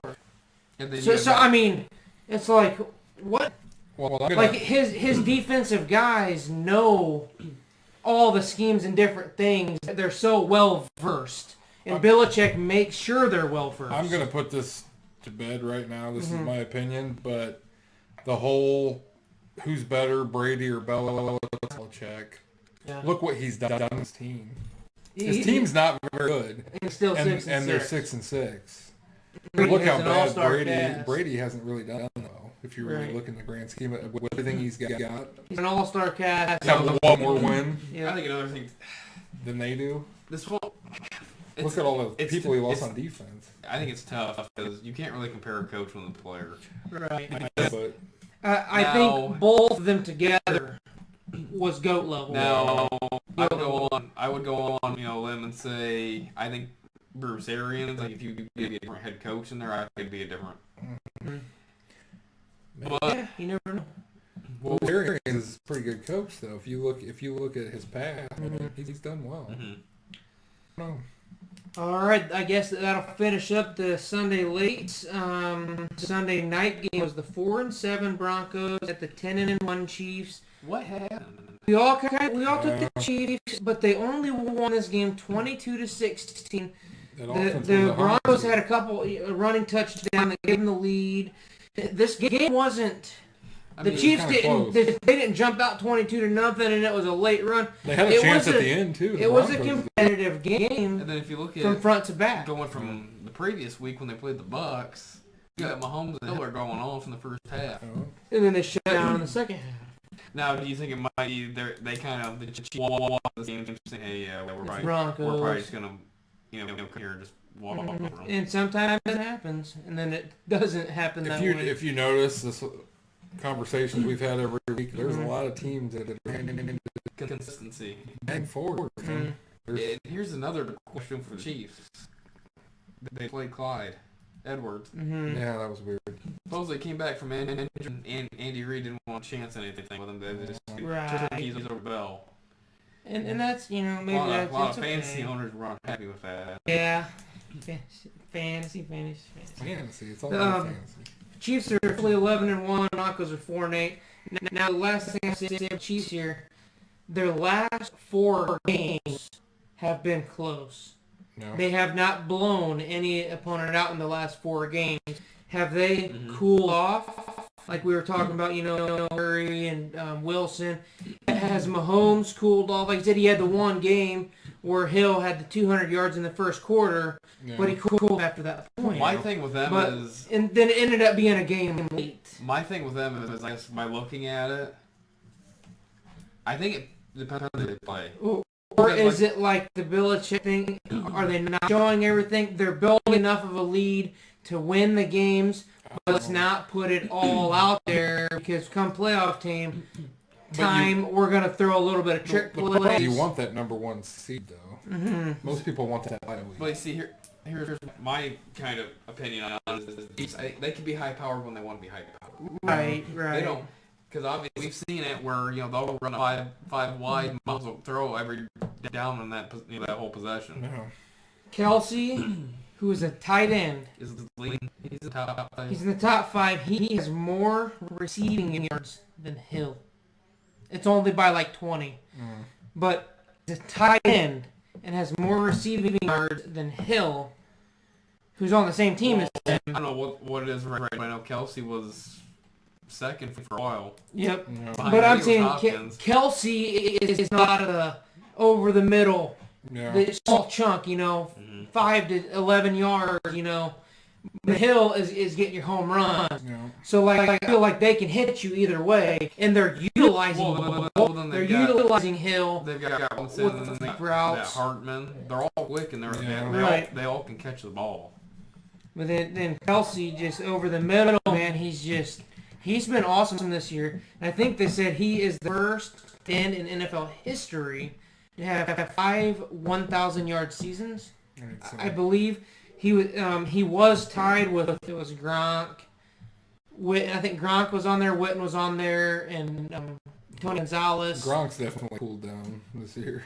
And then so I mean, it's like, what? Well, like, his defensive guys know all the schemes and different things. They're so well-versed. And Belichick makes sure they're well-versed. I'm going to put this to bed right now. This is my opinion, but the whole... Who's better, Brady or Belichick? Yeah. Look what he's done to his team. His team's not very good. And still 6-6. And they're 6-6. Look how bad Brady hasn't really done, though. If you really look in the grand scheme of with everything he's got. He's an all-star cast. Have one more win. Yeah. I think another thing than they do. This whole... Look at all the people he lost on defense. I think it's tough because you can't really compare a coach with a player. Right. But... I think both of them together was GOAT level. Now, I would go on, limb and say I think Bruce Arians, like if you could be a different head coach in there, I think it'd be a different. Mm-hmm. But yeah, you never know. Well, Arians is a pretty good coach, though. If you look at his past, he's done well. No. All right, I guess that'll finish up the Sunday late. Sunday night game was the 4-7 Broncos at the 10-1 Chiefs. What happened? We all took the Chiefs, but they only won this game 22-16. The Broncos had a couple running touchdowns that gave them the lead. This game wasn't. The Chiefs didn't jump out 22-0, and it was a late run. They had a chance at the end too. It was a competitive game. And then if you look at from front to back, going from the previous week when they played the Bucks, you got Mahomes and Hiller going off in the first half, and then they shut down in the second half. Now, do you think it might be they kind of the Chiefs this game saying, "Hey, we're probably just gonna come here and just walk over them." And sometimes it happens, and then it doesn't happen that way. If you notice this. Conversations we've had every week, there's a lot of teams that are consistency hang forward. And here's another question for the Chiefs. They played Clyde Edwards. Yeah, that was weird. Supposedly came back from injury, and Andy Reid didn't want to chance anything with him. They just took keys over Bell. And that's, maybe a lot of fantasy owners were unhappy with that. Yeah. Fantasy. It's all about fantasy. Chiefs are fully 11-1. Broncos are 4-8. Now, the last thing I say about the Chiefs here, their last 4 games have been close. No. They have not blown any opponent out in the last 4 games. Have they cooled off? Like we were talking about, Murray and Wilson. Has Mahomes cooled off? Like I said, he had the one game where Hill had the 200 yards in the first quarter, but he cooled after that point. My thing with them is... And then it ended up being a game late. My thing with them is, I guess, by looking at it, I think it depends on who they play. Or is it like the Belichick thing? Are they not showing everything? They're building enough of a lead to win the games, but let's not put it all out there because come playoff time, we're going to throw a little bit of trick plays. You want that number 1 seed, though. Most people want that bye week. But see, here's my kind of opinion on this. They can be high-powered when they want to be high-powered. Right. They don't, because obviously we've seen it where, they'll run five wide, they'll throw every down on that whole possession. No. Kelsey, who is a tight end. He's the top 5. He's in the top 5. He has more receiving yards than Hill. It's only by like 20. But the tight end and has more receiving yards than Hill, who's on the same team as him. I don't know what it is right now. I know Kelsey was second for a while. Yep. But I'm saying Kelsey is not over the middle. The small chunk, 5 to 11 yards, Hill is getting your home runs. Yeah. So I feel like they can hit you either way, and they're utilizing they're utilizing Hill. They've got Robinson and that Hartman. They're all quick and they all can catch the ball. But then Kelsey just over the middle, man. He's been awesome this year. And I think they said he is the first end in NFL history to have 5 1,000-yard seasons. I believe he was tied with, it was Gronk. I think Gronk was on there, Witten was on there, and Tony Gonzalez. Gronk's definitely cooled down this year.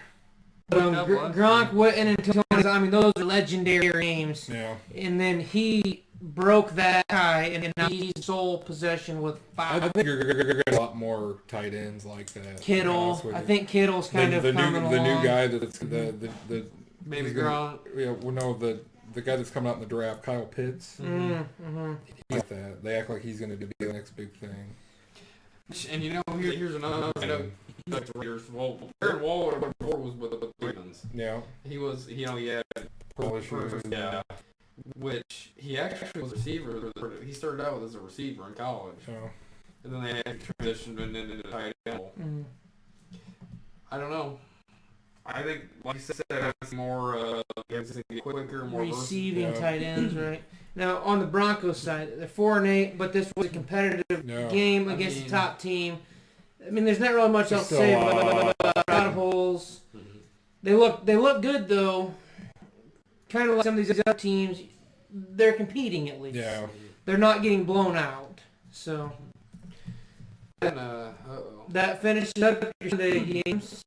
Gronk, Witten, and Tony Gonzalez, I mean, those are legendary names. Yeah. And then he broke that tie, and now he's sole possession with 5. I think you're going to get a lot more tight ends like that. Kittle. I think Kittle's kind of coming along. The new guy that's the maybe Gronk. Yeah, well, no, the guy that's coming out in the draft, Kyle Pitts. Mm-hmm. Like that. They act like he's going to be the next big thing. And here's another thing. Well, Aaron Waller before was with the Ravens. Yeah. He had issues. Yeah. Which he actually was a receiver. He started out as a receiver in college. Oh. And then they had transitioned into tight end. Mm-hmm. I don't know. I think, like you said, it's more quicker, more receiving tight ends, right? Now on the Broncos side, they're 4-8, but this was a competitive game against the top team. I mean, there's not really much else to say about a lot of holes. Mm-hmm. They look good though. Kind of like some of these other teams, they're competing at least. Yeah. They're not getting blown out. So and, that finished up your Sunday games.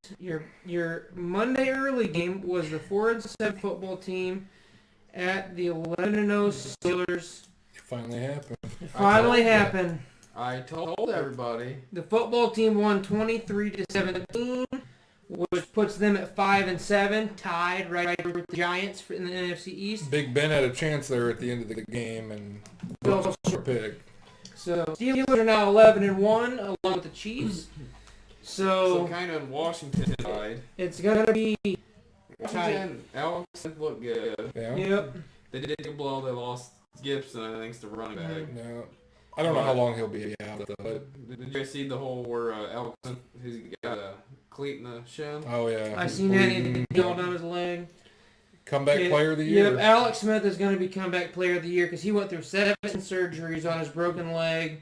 Your Monday early game was the 4-7 football team at the 11-0 Steelers. It finally happened. It finally happened. I told everybody. The football team won 23-17, which puts them at 5-7, tied right with the Giants in the NFC East. Big Ben had a chance there at the end of the game and short pick. So Steelers are now 11-1 along with the Chiefs. So kind of Washington side. It's gonna be Washington. Alex looked good. Yeah. Yep. They did blow. They lost Gibson, I think, to running back. No. I don't know how long he'll be out, but did you guys see the whole where Alex he's got a cleat in the shin? Oh yeah. I seen that he all down his leg. Comeback player of the year. Yep, Alex Smith is going to be comeback player of the year because he went through 7 surgeries on his broken leg.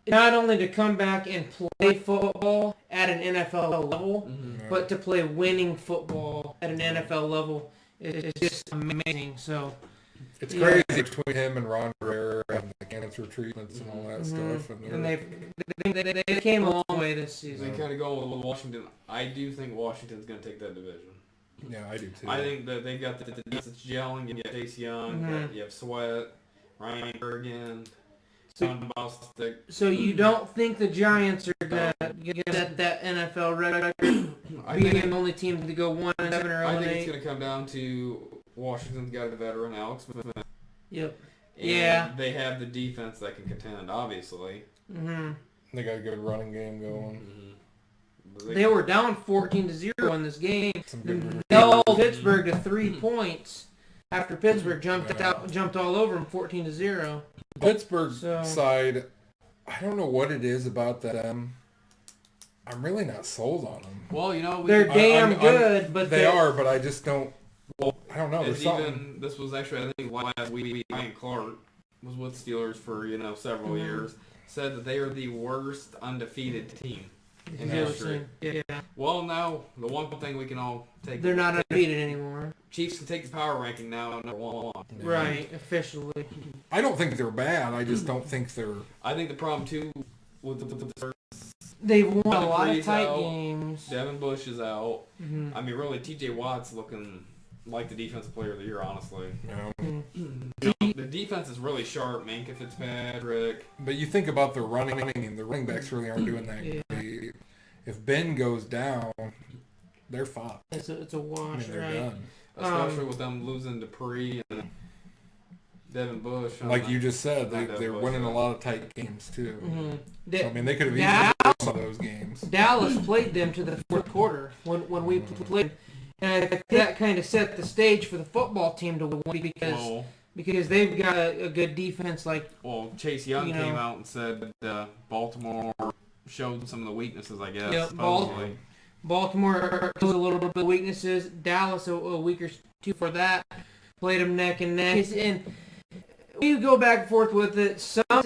Not only to come back and play football at an NFL level, but to play winning football at an NFL level is just amazing. So it's crazy between him and Ron Rivera and the cancer treatments and all that stuff. And they came a long way this season. They kind of go with Washington. I do think Washington's going to take that division. Yeah, I do too. I think that they got the defense that's gelling. You have Chase Young, you have Sweat, Ryan Bergen, John Bostic. So you don't think the Giants are going to get that NFL record, being the only team to go 1-7 or 0-8? I think it's going to come down to Washington's got a veteran, Alex Smith. Yep. And they have the defense that can contend, obviously. Mm-hmm. They got a good running game going. Mm-hmm. They were down 14-0 in this game. They held Pittsburgh to 3 points after Pittsburgh jumped all over them 14-0. Pittsburgh side, I don't know what it is about them. I'm really not sold on them. Well, they're damn good, but they are. But I just don't. Well, I don't know. There's something. This was actually, I think, last week. Ryan Clark was with Steelers for several years. Said that they are the worst undefeated team in history. Yeah. Well, now the one thing we can all take. They're not undefeated anymore. Chiefs can take the power ranking now, number 1. Right, officially. I don't think they're bad. I just don't think they're. I think the problem too with the they've won a lot of tight games. Devin Bush is out. Mm-hmm. I mean, really, T.J. Watt's looking like the defensive player of the year, honestly. Yeah. The defense is really sharp. Minka Fitzpatrick. But you think about the running, and the running backs really aren't doing that great. If Ben goes down, they're fine. It's a wash, they're right? done. Especially with them losing Dupree and Devin Bush. Like you just said, they're winning a lot of tight games, too. Mm-hmm. So, I mean, they could have easily won some of those games. Dallas played them to the fourth quarter when we played. And I think that kind of set the stage for the football team to win because because they've got a good defense. Like, well, Chase Young came out and said Baltimore showed some of the weaknesses, I guess. Yeah, Baltimore shows a little bit of weaknesses. Dallas a week or two for that. Played them neck and neck. And you go back and forth with it.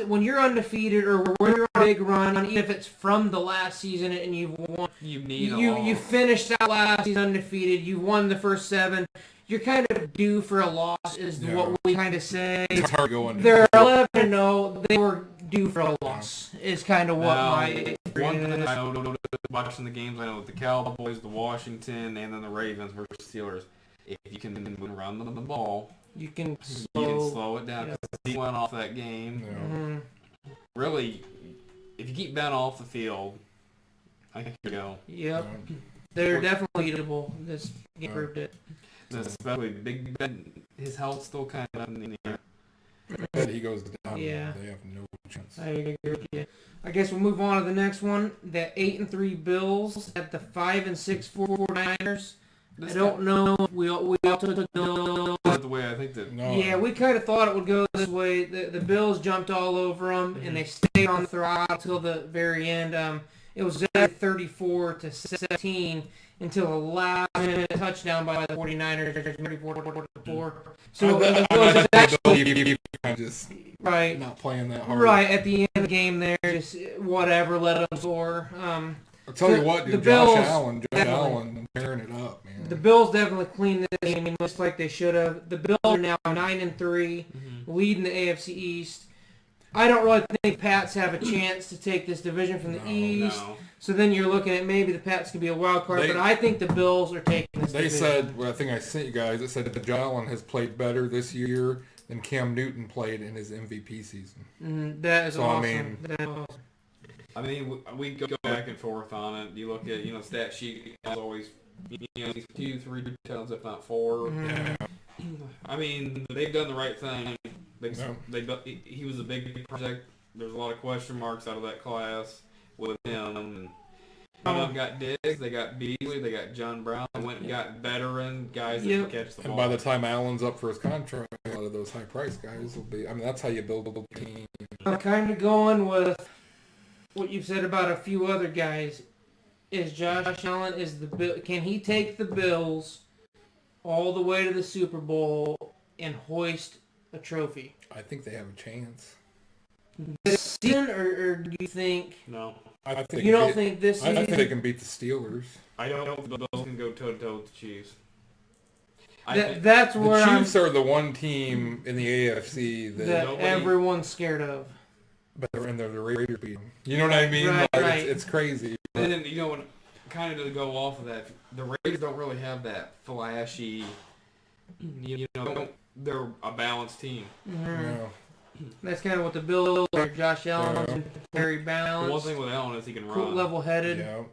When you're undefeated or when you're on a big run, even if it's from the last season and you've won, you finished out last season undefeated. You won the first 7. You're kind of due for a loss, is what we kind of say. It's hard going. They're 11-0. They were due for a loss. Is kind of what my one thing I know watching the games. I know with the Cowboys, the Washington, and then the Ravens versus Steelers. If you can run the ball, you can slow it down. Because he went off that game. Yeah. Mm-hmm. Really, if you keep Ben off the field, I think you go. Yep, they're definitely beatable. This game proved it. Especially Big Ben, his health's still kind of up in the air. If he goes down, Yeah. they have no chance. I agree with you. I guess we'll move on to the next one. The 8-3 Bills at the 5-6 49ers. I don't know if we all took the Bills. That's the way I think that. No. Yeah, we kind of thought it would go this way. The Bills jumped all over them, and they stayed on the throttle until the very end. It was 34-17 until a last-minute touchdown by the 49ers. 34-4. So it was actually just right, not playing that hard. right at the end of the game there, just whatever, let them score. I'll tell you what, dude, Josh Allen tearing it up, man. The Bills definitely cleaned this game just like they should have. The Bills are now 9-3, leading the AFC East. I don't really think Pats have a chance to take this division from the East. No. So then you're looking at maybe the Pats could be a wild card, but I think the Bills are taking this division. They said, I think I sent you guys, it said that Josh Allen has played better this year than Cam Newton played in his MVP season. That is awesome. I mean, we go back and forth on it. You look at, stat sheet is always, 2, 3 touchdowns, if not 4. Yeah. I mean, they've done the right thing. He was a big project. There's a lot of question marks out of that class with him. Some of them got Diggs, they got Beasley, they got John Brown. They went and got veteran guys that can catch the ball. And by the time Allen's up for his contract, a lot of those high-priced guys will be. I mean, that's how you build a team. I'm kind of going with what you've said about a few other guys. Is Josh Allen can he take the Bills all the way to the Super Bowl and hoist a trophy? I think they have a chance. This season, or do you think? No. I think you don't think this season? I think they can beat the Steelers. I don't know if the Bills can go toe-to-toe with the Chiefs. That's where the Chiefs are the one team in the AFC that everyone's scared of. But they're the Raiders beat them. You know what I mean? Right. It's crazy. And then, kind of to go off of that, the Raiders don't really have that flashy, they're a balanced team. Mm-hmm. No. That's kind of what the Bills are. Josh Allen, very balanced. The one thing with Allen is he can run. Level-headed. Yeah.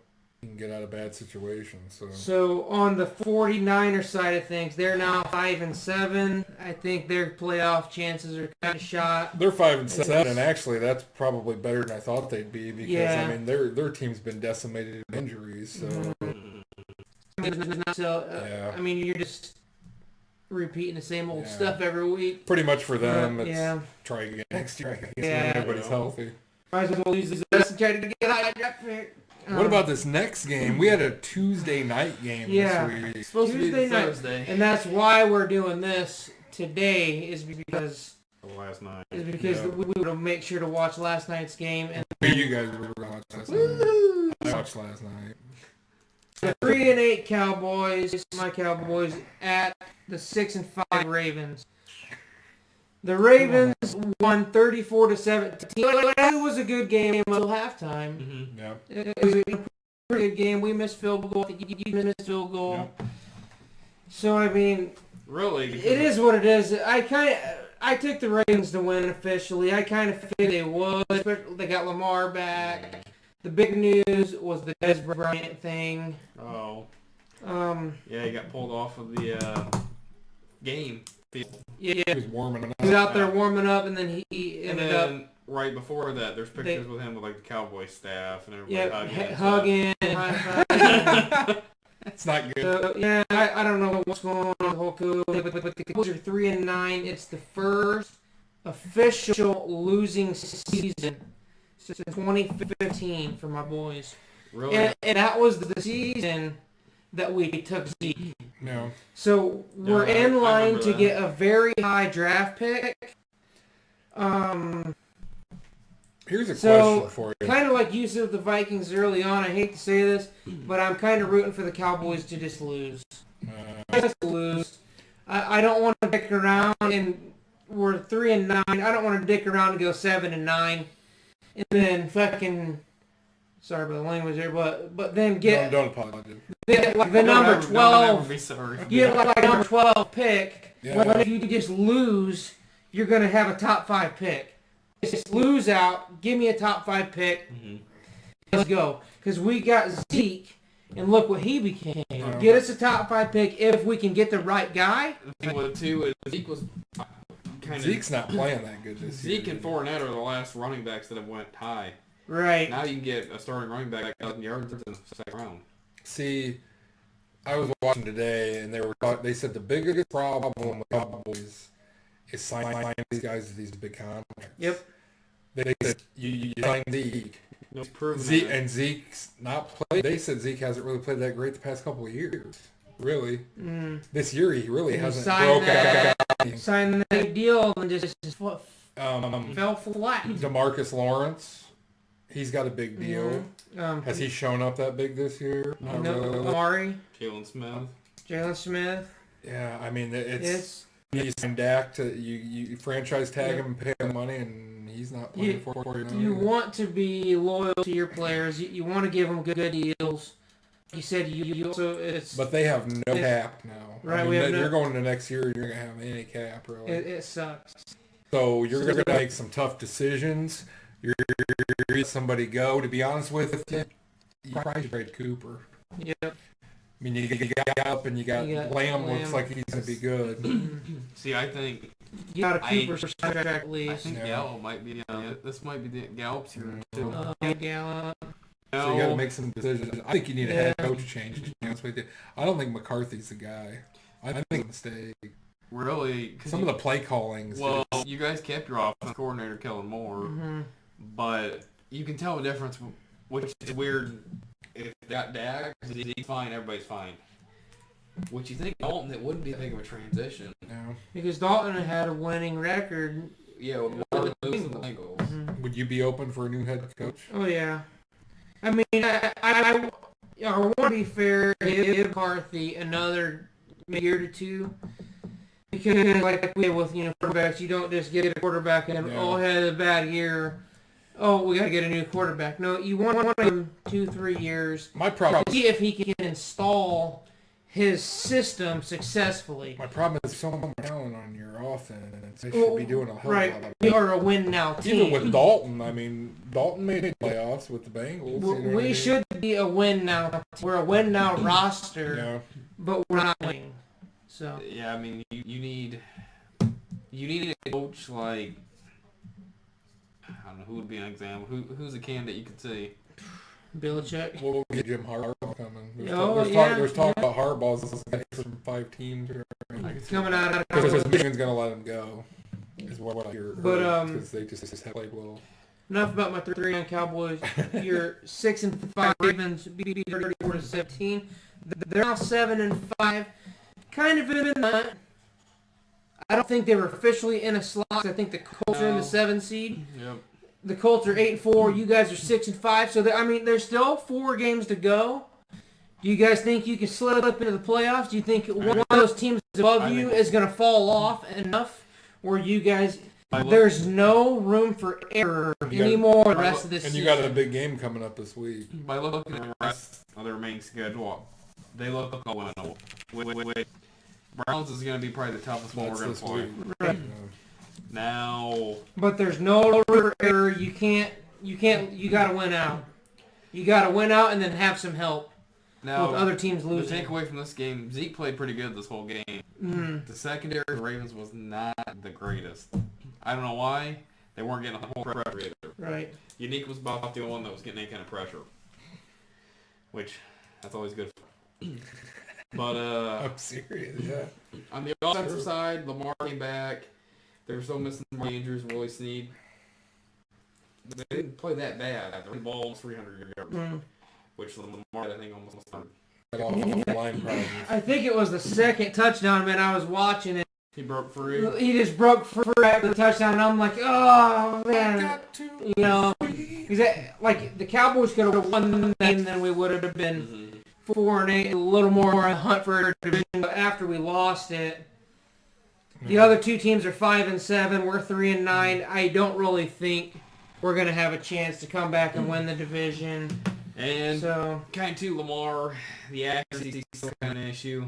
He can get out of bad situations. So on the 49ers side of things, they're now 5-7. I think their playoff chances are kind of shot. They're 5-7, and actually that's probably better than I thought they'd be because I mean their team's been decimated in injuries. So I mean you're just repeating the same old stuff every week. Pretty much for them, it's try again next year. I guess when everybody's healthy. Might as well use this and try to get high draft pick. What about this next game? We had a Tuesday night game this week. It's supposed to be Thursday. And that's why we're doing this today is because last night. We would have make sure to watch last night's game. And you guys were watching last night. I watched last night. The 3-8 Cowboys, my Cowboys, at the 6-5 Ravens. The Ravens won 34-17. It was a good game until halftime. Mm-hmm. Yeah. It was a pretty good game. We missed field goal. You missed field goal. Yeah. So I mean, really, it is what it is. I took the Ravens to win officially. I kind of figured they would. They got Lamar back. The big news was the Dez Bryant thing. Oh. Yeah, he got pulled off of the game. Yeah, he was warming up. He was out there warming up, and then he ended up. Right before that, there's pictures with him with like the Cowboy staff and everybody hugging. And high-fiving. It's not good. So, yeah, I don't know what's going on with the whole COVID, but the Colts are 3-9. It's the first official losing season since 2015 for my boys. Really? And that was the season that we took Zeke. No. So we're in line to get a very high draft pick. Here's a question for you. Kind of like you said with the Vikings early on, I hate to say this, but I'm kind of rooting for the Cowboys to just lose. Just lose. I don't want to dick around, and we're 3-9. I don't want to dick around and go 7-9, and then fucking. Sorry about the language there, but then get. Don't apologize. Get like the number 12. Don't ever be sorry. Get like number 12 pick. Yeah. But if you just lose, you're gonna have a top 5 pick. Just lose out. Give me a top 5 pick. Mm-hmm. Let's go. Because we got Zeke, and look what he became. Get us a top 5 pick if we can get the right guy. The thing with too is Zeke was Zeke's not playing that good this year. Zeke and Fournette are the last running backs that have went high. Right. Now you can get a starting running back 1,000 yards in the second round. See, I was watching today, and they said the biggest problem with Cowboys is signing these guys to these big contracts. Yep. They said you sign Zeke. No proven Zeke and Zeke's not played. They said Zeke hasn't really played that great the past couple of years. Really, this year he really hasn't broke out. Signed that deal and just fell flat. DeMarcus Lawrence, he's got a big deal. Has he shown up that big this year? Not really. Amari, Jalen Smith. Yeah, I mean it's you sign Dak to you franchise tag him and pay him money, and he's not playing for you. You want to be loyal to your players. You want to give them good deals. You said you also but they have no cap now. Right, I mean, we have you're going to next year. You're gonna have any cap really. It sucks. So you're gonna make some tough decisions. You're let somebody go. To be honest with you, you probably should trade Cooper. Yep. I mean, you got up and you got Lamb. Looks like he's gonna be good. See, I think you got a Cooper contract at least. I think Gallup might be. This might be the Gallup's here too. Gallup. So you got to make some decisions. I think you need a head coach change. To be honest with you, I don't think McCarthy's the guy. I think it's a mistake. Really? Some of the play callings. Well, you guys kept your offensive coordinator, Kellen Moore, but you can tell the difference, which is weird. If they got Dak, he's fine, everybody's fine. What you think, Dalton, it wouldn't be that big of a transition. No. Because Dalton had a winning record. Yeah, with the Bengals. Would you be open for a new head coach? Oh, yeah. I mean, I want to be fair, give McCarthy another year to two. Because, like we with quarterbacks, you don't just get a quarterback and, had a bad year. Oh, we got to get a new quarterback. No, you want him 2-3 years. My problem to see if he can install his system successful. My problem is so much talent on your offense. They should be doing a hell of a lot of We are a win now team. Even with Dalton, I mean, Dalton made playoffs with the Bengals. We should be a win now. We're a win now roster, but we're not winning. So yeah, I mean, you need a coach like, I don't know who would be an example. Who's a candidate you could see? Belichick. We'll get Jim Harbaugh coming. There's talk about Harbaugh's from 5 teams. Coming out because Michigan's going to let him go, is what I hear. But because they just have played well. Enough about my 3 on Cowboys. Your 6-5 Ravens beat 34-17. They're now 7-5. Kind of in the. I don't think they were officially in a slot. I think the Colts are in the 7 seed. Yep. The Colts are 8-4. You guys are 6-5. So there's still 4 games to go. Do you guys think you can slip up into the playoffs? Do you think one of those teams above you is going to fall off enough where you guys? There's no room for error anymore the rest of this season. And you got a big game coming up this week. By looking at the rest of the remaining schedule, they look winnable. Browns is going to be probably the toughest one we're going to play. Right. Now. But there's no room for error. You got to win out. You got to win out and then have some help. Now, with other teams losing. The takeaway from this game, Zeke played pretty good this whole game. Mm-hmm. The secondary of the Ravens was not the greatest. I don't know why. They weren't getting a whole pressure either. Right. Unique was about the only one that was getting any kind of pressure. Which, that's always good But I'm serious. Yeah. on the offensive side, Lamar came back. They were still missing Andrews, Willie Snead. They didn't play that bad. They were almost 300 yards, which Lamar, I think, almost done. Line problems. I think it was the second touchdown, man. I was watching it. He broke free. He just broke free after the touchdown, and I'm like, oh, man. You know, like, the Cowboys could have won the game, then we would have been 4-8, a little more in the hunt for a division. But after we lost it, the other two teams are 5-7. We're 3-9. I don't really think we're going to have a chance to come back and win the division. And so, kind of to Lamar, the accuracy is still kind of an issue.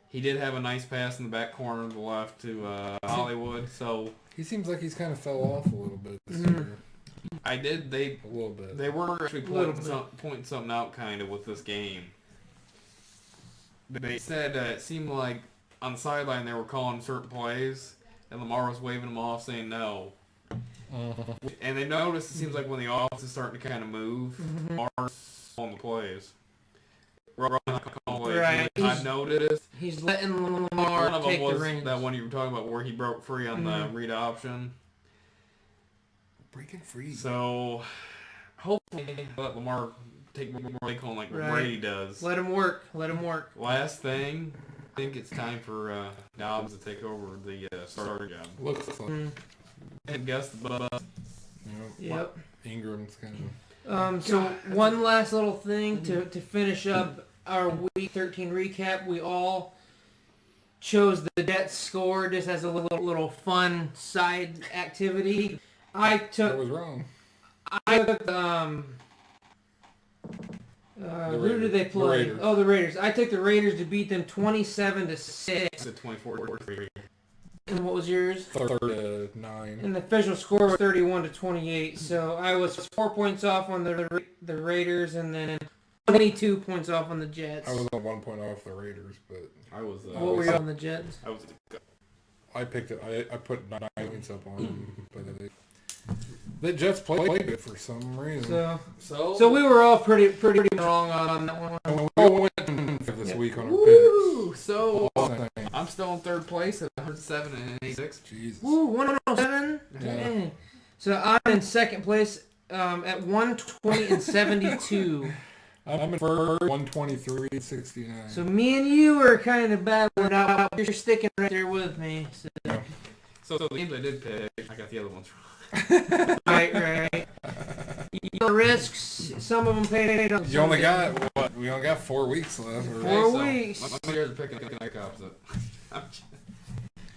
He did have a nice pass in the back corner to the left to Hollywood. So he seems like he's kind of fell off a little bit this year. I did. A little bit. They were actually pointing something out kind of with this game. They said it seemed like on the sideline they were calling certain plays, and Lamar was waving them off, saying no. And they noticed it seems like when the offense is starting to kind of move, Lamar's on the plays. Right. I've noticed. He's letting Lamar take the reins. That one you were talking about where he broke free on the read option. Breaking free. So, hopefully let Lamar take more play calling like Brady does. Let him work. Last thing, I think it's time for Dobbs to take over the starter job. Looks like. And Gus the bus. Yep. Ingram's kind of... So one last little thing to finish up our Week 13 recap. We all chose the Jets score just as a little fun side activity. I was wrong. I took who did they play? The Raiders. I took the Raiders to beat them 27-6. It's a 24-3. And what was yours? 39. And the official score was 31-28. So I was 4 points off on the Raiders, and then 22 points off on the Jets. I was on 1 point off the Raiders, but I was. What were you on the Jets? I picked it. I put 9 points up on them, but the Jets played good for some reason. So we were all pretty wrong on that one. We all went for this week on our picks. So I'm still in third place at 107-86. Jesus. Ooh, 107. Yeah. Dang. So I'm in second place at 120-72. I'm in first, 123-69. So me and you are kind of battling out. You're sticking right there with me. So the games I did pick, I got the other ones wrong. Right. Risks. Some of them paid off. You only got what? We only got 4 weeks left. 4 weeks. My players are picking the opposite.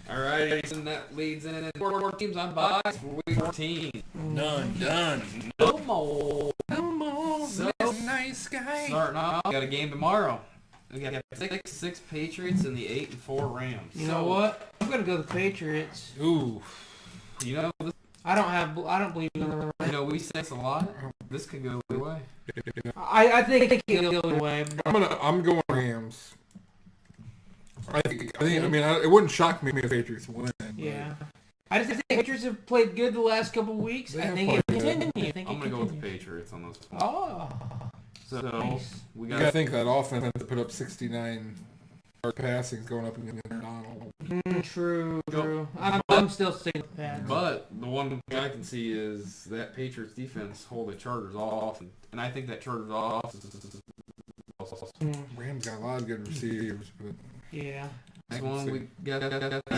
All right, and that leads in 4 teams on bye for week 14. Done. No more. So nice guy. Starting off, we got a game tomorrow. We got 6 Patriots and the 8-4 Rams. You know what? I'm gonna go the Patriots. Ooh. You know. I don't believe in them. You know, we say this a lot. This could go either way. I think it could go either way. I'm going Rams. It wouldn't shock me if the Patriots win. Yeah. I just think the Patriots have played good the last couple of weeks. I think it continues. I'm going to go with the Patriots on this one. Oh. So, nice. You got to think that offense has to put up 69 passing going up against Donald. True. I'm still sticking with that. But the one thing I can see is that Patriots defense hold the Chargers off, and I think that Chargers off is Rams got a lot of good receivers, but yeah. Next one we got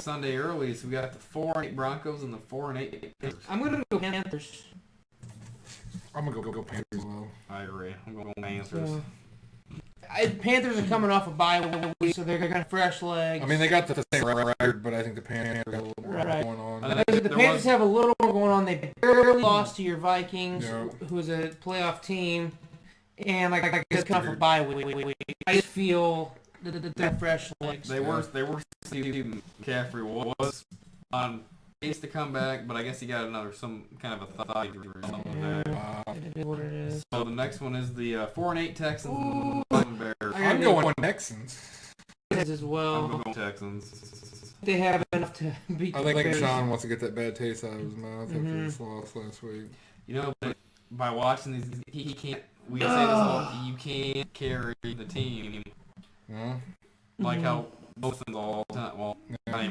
Sunday early, so we got the 4-8 Broncos and the 4-8 Panthers. I'm gonna go Panthers. I'm gonna go Panthers as well. I agree. I'm going Panthers. Panthers are coming off a bye week, so they're got fresh legs. I mean, they got the same record, but I think the Panthers got a little more going on. The Panthers have a little more going on. They barely lost to your Vikings, who's a playoff team, and I just come off a bye week. I just feel that they're fresh legs. They were Steve McCaffrey was on pace to come back, but I guess he got some kind of a thigh injury or something there. It is what it is. So the next one is the 4-8 Texans and the 11 Bears. I'm going Texans. As well. I'm going Texans. They have enough to beat the Bears. I think Bears. Sean wants to get that bad taste out of his mouth after his loss last week. You know, by watching these, he can't. We say this all. You can't carry the team Huh? Like how Dolphins all the time. Well,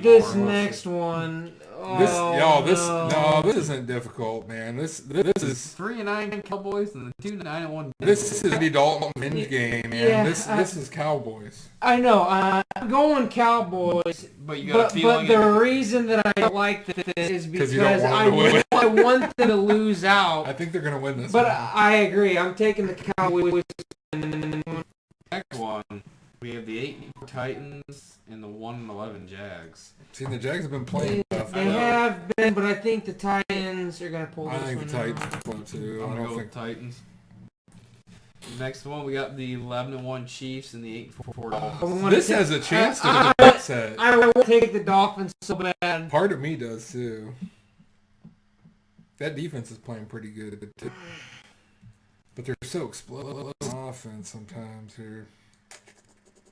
this next one. This isn't difficult, man. This is 3-9 Cowboys and the 2-9-1. This is Andy Dalton binge game, man. Yeah, this is Cowboys. I know. I'm going Cowboys. But you got a feeling. But the reason that I like this is because you don't want I want them to lose out. I think they're going to win this But one. I agree. I'm taking the Cowboys. Next one, we have the 8-4 Titans and the 1-11 Jags. See, the Jags have been playing tough. They have been, but I think the Titans are going to pull this one. I think the Titans will too. I'm going to go with Titans. Next one, we got the 11-1 Chiefs and the 8-4 Dolphins. This has a chance to be an upset. I will take the Dolphins so bad. Part of me does too. That defense is playing pretty good too. But they're so explosive offense sometimes here.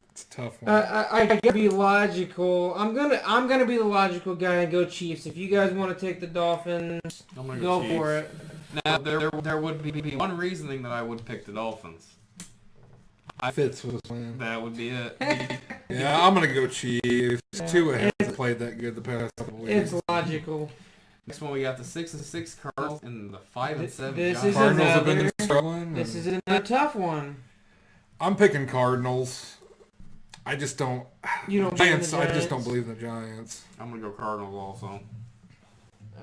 It's a tough one. I gotta be logical. I'm gonna be the logical guy and go Chiefs. If you guys want to take the Dolphins, go for it. Now there would be one reasoning that I would pick the Dolphins. Fitz was playing. That would be it. Yeah, I'm gonna go Chiefs. Tua hasn't played that good the past couple weeks. It's logical. Next one, we got the 6-6 Cardinals and the 5-7 This Giants. is Cardinals have another- been struggling. This is another tough one. I'm picking Cardinals. I just don't. You don't believe in Giants. the I just don't Giants? believe in the Giants. I'm gonna go Cardinals also.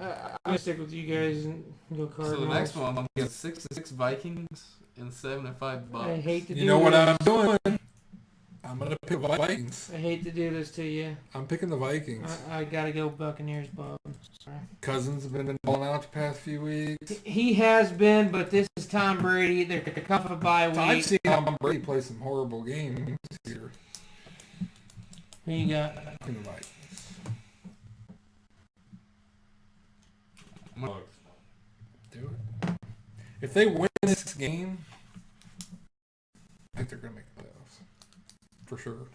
I'm gonna stick with you guys and go Cardinals. So the next one, we got 6-6 Vikings and 7-5 Bucks. I hate to do You know what this. I'm doing? I'm gonna pick the Vikings. I hate to do this to you. I'm picking the Vikings. I gotta go Buccaneers, Bob. Sorry. Cousins have been balling out the past few weeks. He has been, but this is Tom Brady. They're coming for a bye week. I've seen Tom Brady play some horrible games this year. Who you got? In the Vikings. Do it. If they win this game, I think they're gonna make the playoffs for sure.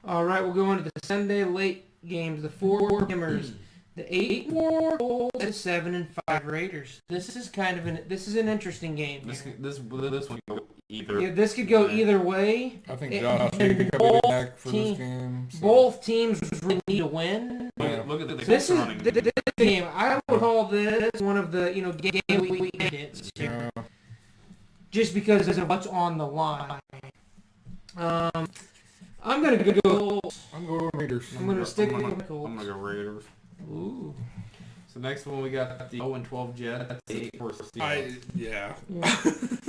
All right, we'll go into the Sunday late games. The 4 gamers, the 8-4 Bulls, and 7-5 Raiders. This is an interesting game. This one could go either. Yeah, this could go either way. I think And- Josh and could come both back for this game. So. Both teams really need to win. Look at the This is running. this game. I would call this one of the game we hits here, just because of what's on the line. I'm gonna go. I'm going Raiders. I'm gonna stick with the I'm Colts. gonna go Raiders. Ooh. So next one we got the 0-12 Jets. That's the 8-4 Steelers. Yeah.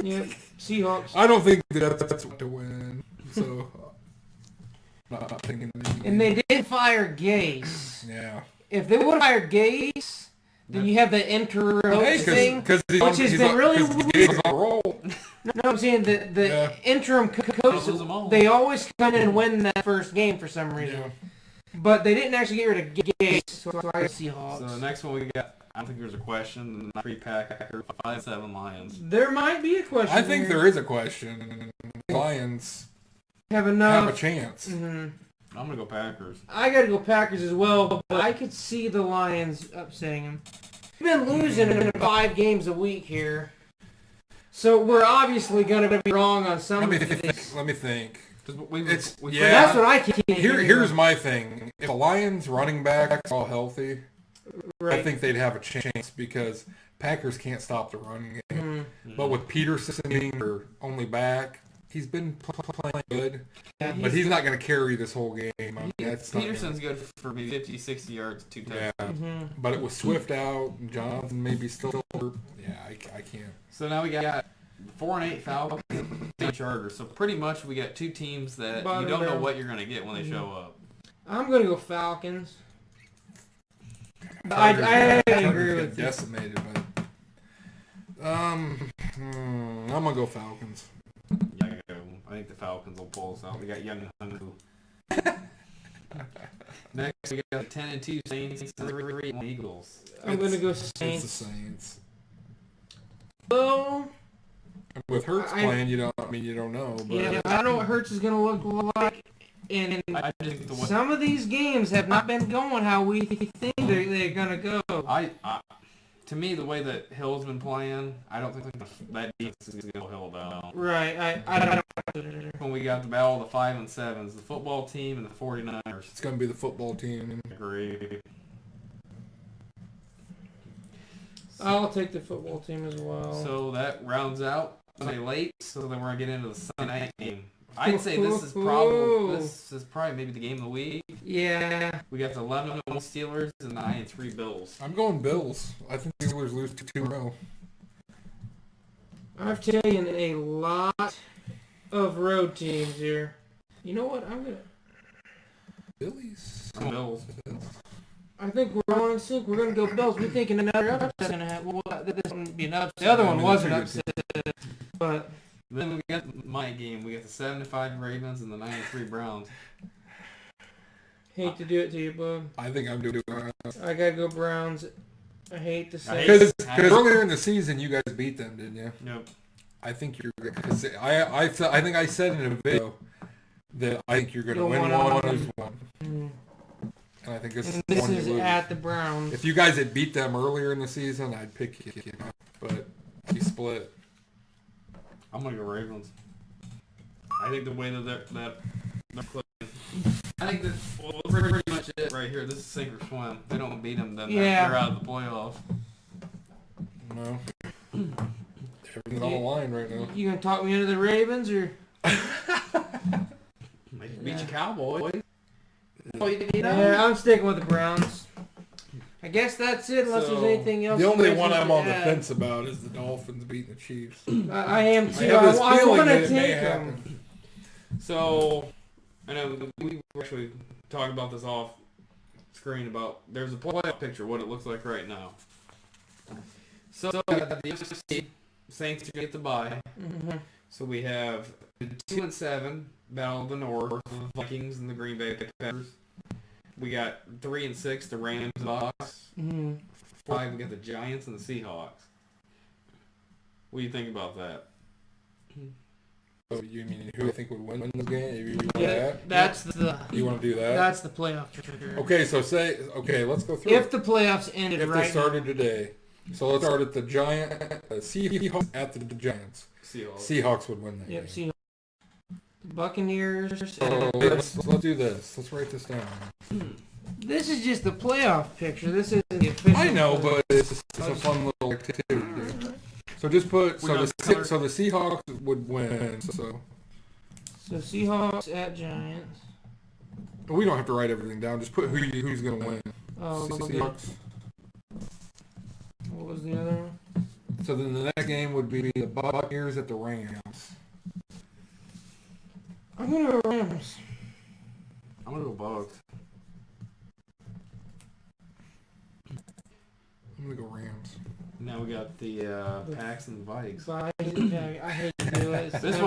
Yeah. Seahawks. I don't think that's what to win. So, not thinking. And they did fire Gase. Yeah. If they would have hired Gase, then you have the interim thing, because which has been really he's on a roll. No, I'm saying the interim coach, Lose them all. they always come in and win that first game for some reason. Yeah. But they didn't actually get rid of Gase, so I got Seahawks. So the next one we got, I don't think there's a question. The 3 Packers, 5-7 Lions. There might be a question. I think there is a question. Lions have enough. have a chance. Mm-hmm. I'm gonna go Packers. I got to go Packers as well, but I could see the Lions upsetting them. We've been losing in 5 games a week here, so we're obviously going to be wrong on some of these. Let me think. That's That's what I can't Here's my thing. If the Lions running backs all healthy, right. I think they'd have a chance because Packers can't stop the running game. Mm-hmm. But with Peterson being their only back, he's been playing good. Yeah, But he's not going to carry this whole game. I mean, that's not Peterson's good for maybe 50, 60 yards, 2 touchdowns. Yeah. Mm-hmm. But it was Swift out, and Johnson maybe still hurt. Yeah, I can't. So now we got 4-8 Falcons and Chargers. So pretty much we got 2 teams that you don't know what you're going to get when they show up. I'm going to go Falcons. I agree with you. Decimated, but I'm gonna go Falcons. Yeah, I think the Falcons will pull us out. We got Young and Hungry. Next, we got 10-2 Saints and 3-3 Eagles. I'm going to go It's the Saints. Saints. Well, With Hurts playing, you don't know. But yeah, I don't know what Hurts is going to look like. And I just think some of these games have not been going how we think they're going to go. to me, the way that Hill's been playing, I don't think that defense is going to Hill down. Right. I don't. When we got the battle of the 5 and 7s, the football team and the 49ers. It's going to be the football team. Agree. I'll take the football team as well. So that rounds out Sunday late. So then we're going to get into the Sunday night game. I'd say this is probably maybe the game of the week. Yeah. We got the 11-1 Steelers and 9-3 Bills. I'm going Bills. I think the Steelers lose 2 in a row. I've taken a lot of road teams here. You know what? I'm gonna. Bills. Bills. I think we're all in sync. We're gonna go Bills. We're thinking another upset's gonna happen. Well, this one would be an upset. The other one was an upset, but. Then we got my game. We got the 7-5 Ravens and the 9-3 Browns. Hate to do it to you, bub. I think I'm doing I gotta go Browns. I hate to say because earlier in the season you guys beat them, didn't you? Yep. I think you're because I think I said in a video that I think you're going to win one as one. Mm. And I think this And is this one you is lose. at the Browns. If you guys had beat them earlier in the season, I'd pick you. But you split. I'm gonna go Ravens. I think the way that they're playing, I think that's pretty much it right here. This is sink or swim. If they don't beat them, then they're out of the playoffs. No. Everything's on the line right now. You gonna talk me into the Ravens or? They can beat you Cowboys. Yeah, I'm sticking with the Browns. I guess that's it, unless there's anything else. The only you guys one want I'm to on the add. fence about is the Dolphins beating the Chiefs. I am too. I have this I feeling want that to it may take them. happen. So, I know we were actually talking about this off screen about there's a playoff picture, what it looks like right now. So, we got the NFC Saints to get the bye. Mm-hmm. So we have the 2-7 Battle of the North, the Vikings and the Green Bay Packers. We got 3-6 the Rams and Bucks. Mm-hmm. 5 we got the Giants and the Seahawks. What do you think about that? So you mean who I think would win this game? You want Yeah, that? that's the. You want to do that? That's the playoff trigger. Okay, so let's go through. If the playoffs ended if right they started today, so let's start at the Seahawks at the Giants. Seahawks would win that. Yep. game. See, Buccaneers. So let's do this. Let's write this down. This is just the playoff picture. This isn't the official. I know, but it's a fun little activity. Dude. So just put so the Seahawks would win. So Seahawks at Giants. we don't have to write everything down. Just put who's going to win. Oh, Seahawks. what was the other one? So then the next game would be the Buccaneers at the Rams. I'm gonna go Rams. I'm going to go Bucks. I'm going to go Rams. Now we got the Packs and the Vikes. I hate to do it. This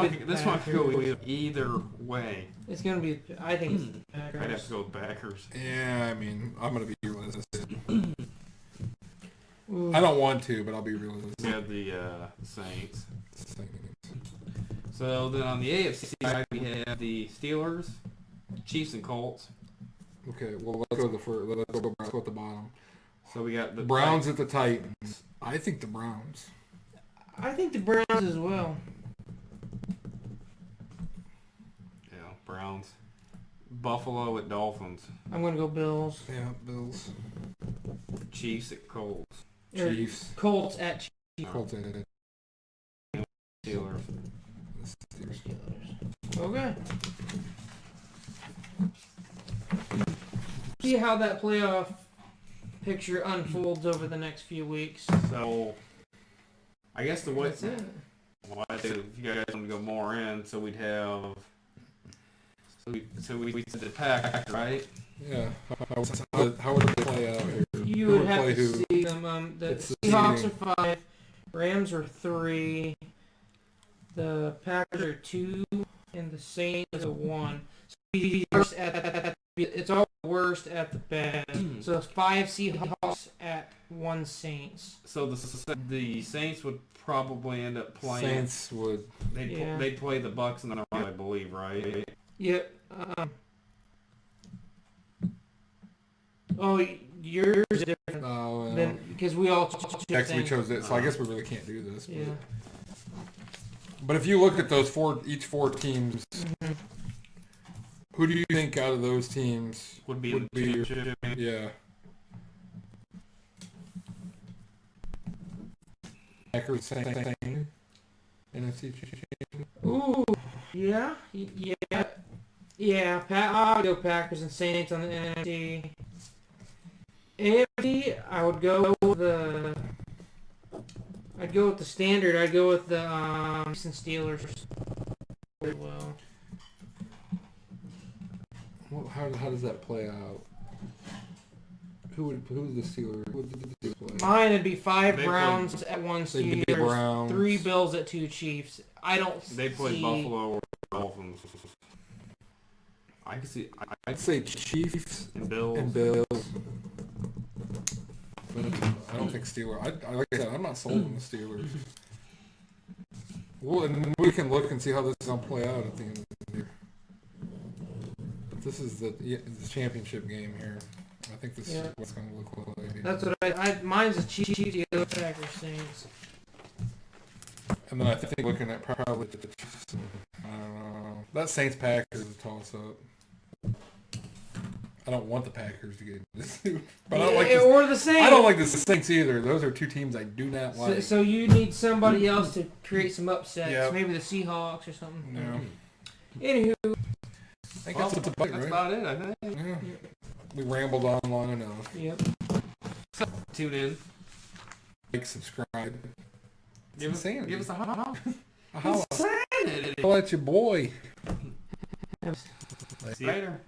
one could go either way. It's gonna be. I think it's the Packers. I'd have to go with Packers. Yeah, I mean, I'm going to be realistic. Ooh. I don't want to, but I'll be realistic. We have the Saints. So then on the AFC side, we have the Steelers, Chiefs, and Colts. Okay, well, let's go to the first. Let's go at the bottom. So we got the Browns at the Titans. I think the Browns. I think the Browns as well. Yeah, Browns. Buffalo at Dolphins. I'm gonna go Bills. Yeah, Bills. Chiefs at Colts. Chiefs. Colts at Chiefs. Colts at it. Steelers. Okay. See how that playoff picture unfolds over the next few weeks. So, I guess the way That's it. well, I think if you guys want to go more in, so we'd have. So we said the Pack, right? Yeah. How would it play out here? You Who would have play to who? see them. The It's the Seahawks seeding. are 5, Rams are 3, the Packers are 2, and the Saints are 1. So it's all worst at the best. So it's 5 Seahawks at 1 Saints. So the Saints would probably end up playing. Saints would. They'd play the Bucks in the round, I believe, right? Yep. Oh, yours is different. Oh, Then because we all Actually, we chose it, so I guess we really can't do this. But, yeah. But if you look at those each four teams, who do you think out of those teams would be your yeah? Packers, same thing. NFC Championship. Ooh, yeah. I'll go Packers and Saints on the NFC. AFC, I would go with the. I'd go with the standard. I'd go with the Steelers. Well. How does that play out? Who's the Steelers? Who did the Steelers play? Mine would be 5 Browns at 1 Steelers, Steelers, 3 Bills at 2 Chiefs. I don't. They play Buffalo or Dolphins. I can see. I'd say Chiefs and Bills. But I don't think Steelers. Like I said, I'm not sold on the Steelers. Well, and we can look and see how this is going to play out at the end of the year. But this is the championship game here. I think this is what's going to look like. That's what mine's a Chiefs, Steelers, Packers, Saints. And then I think looking at probably the Chiefs. I don't know. That Saints Packers is a toss-up. I don't want the Packers to get this, but I don't like this. Or the Saints. I don't like the Saints either. Those are two teams I do not like. So you need somebody else to create some upsets. Yep. Maybe the Seahawks or something. No. Anywho, I think that's about it. I think. Yeah. We rambled on long enough. Yep. Tune in. Like, subscribe. Give us a holla. Holla at your boy. See you later.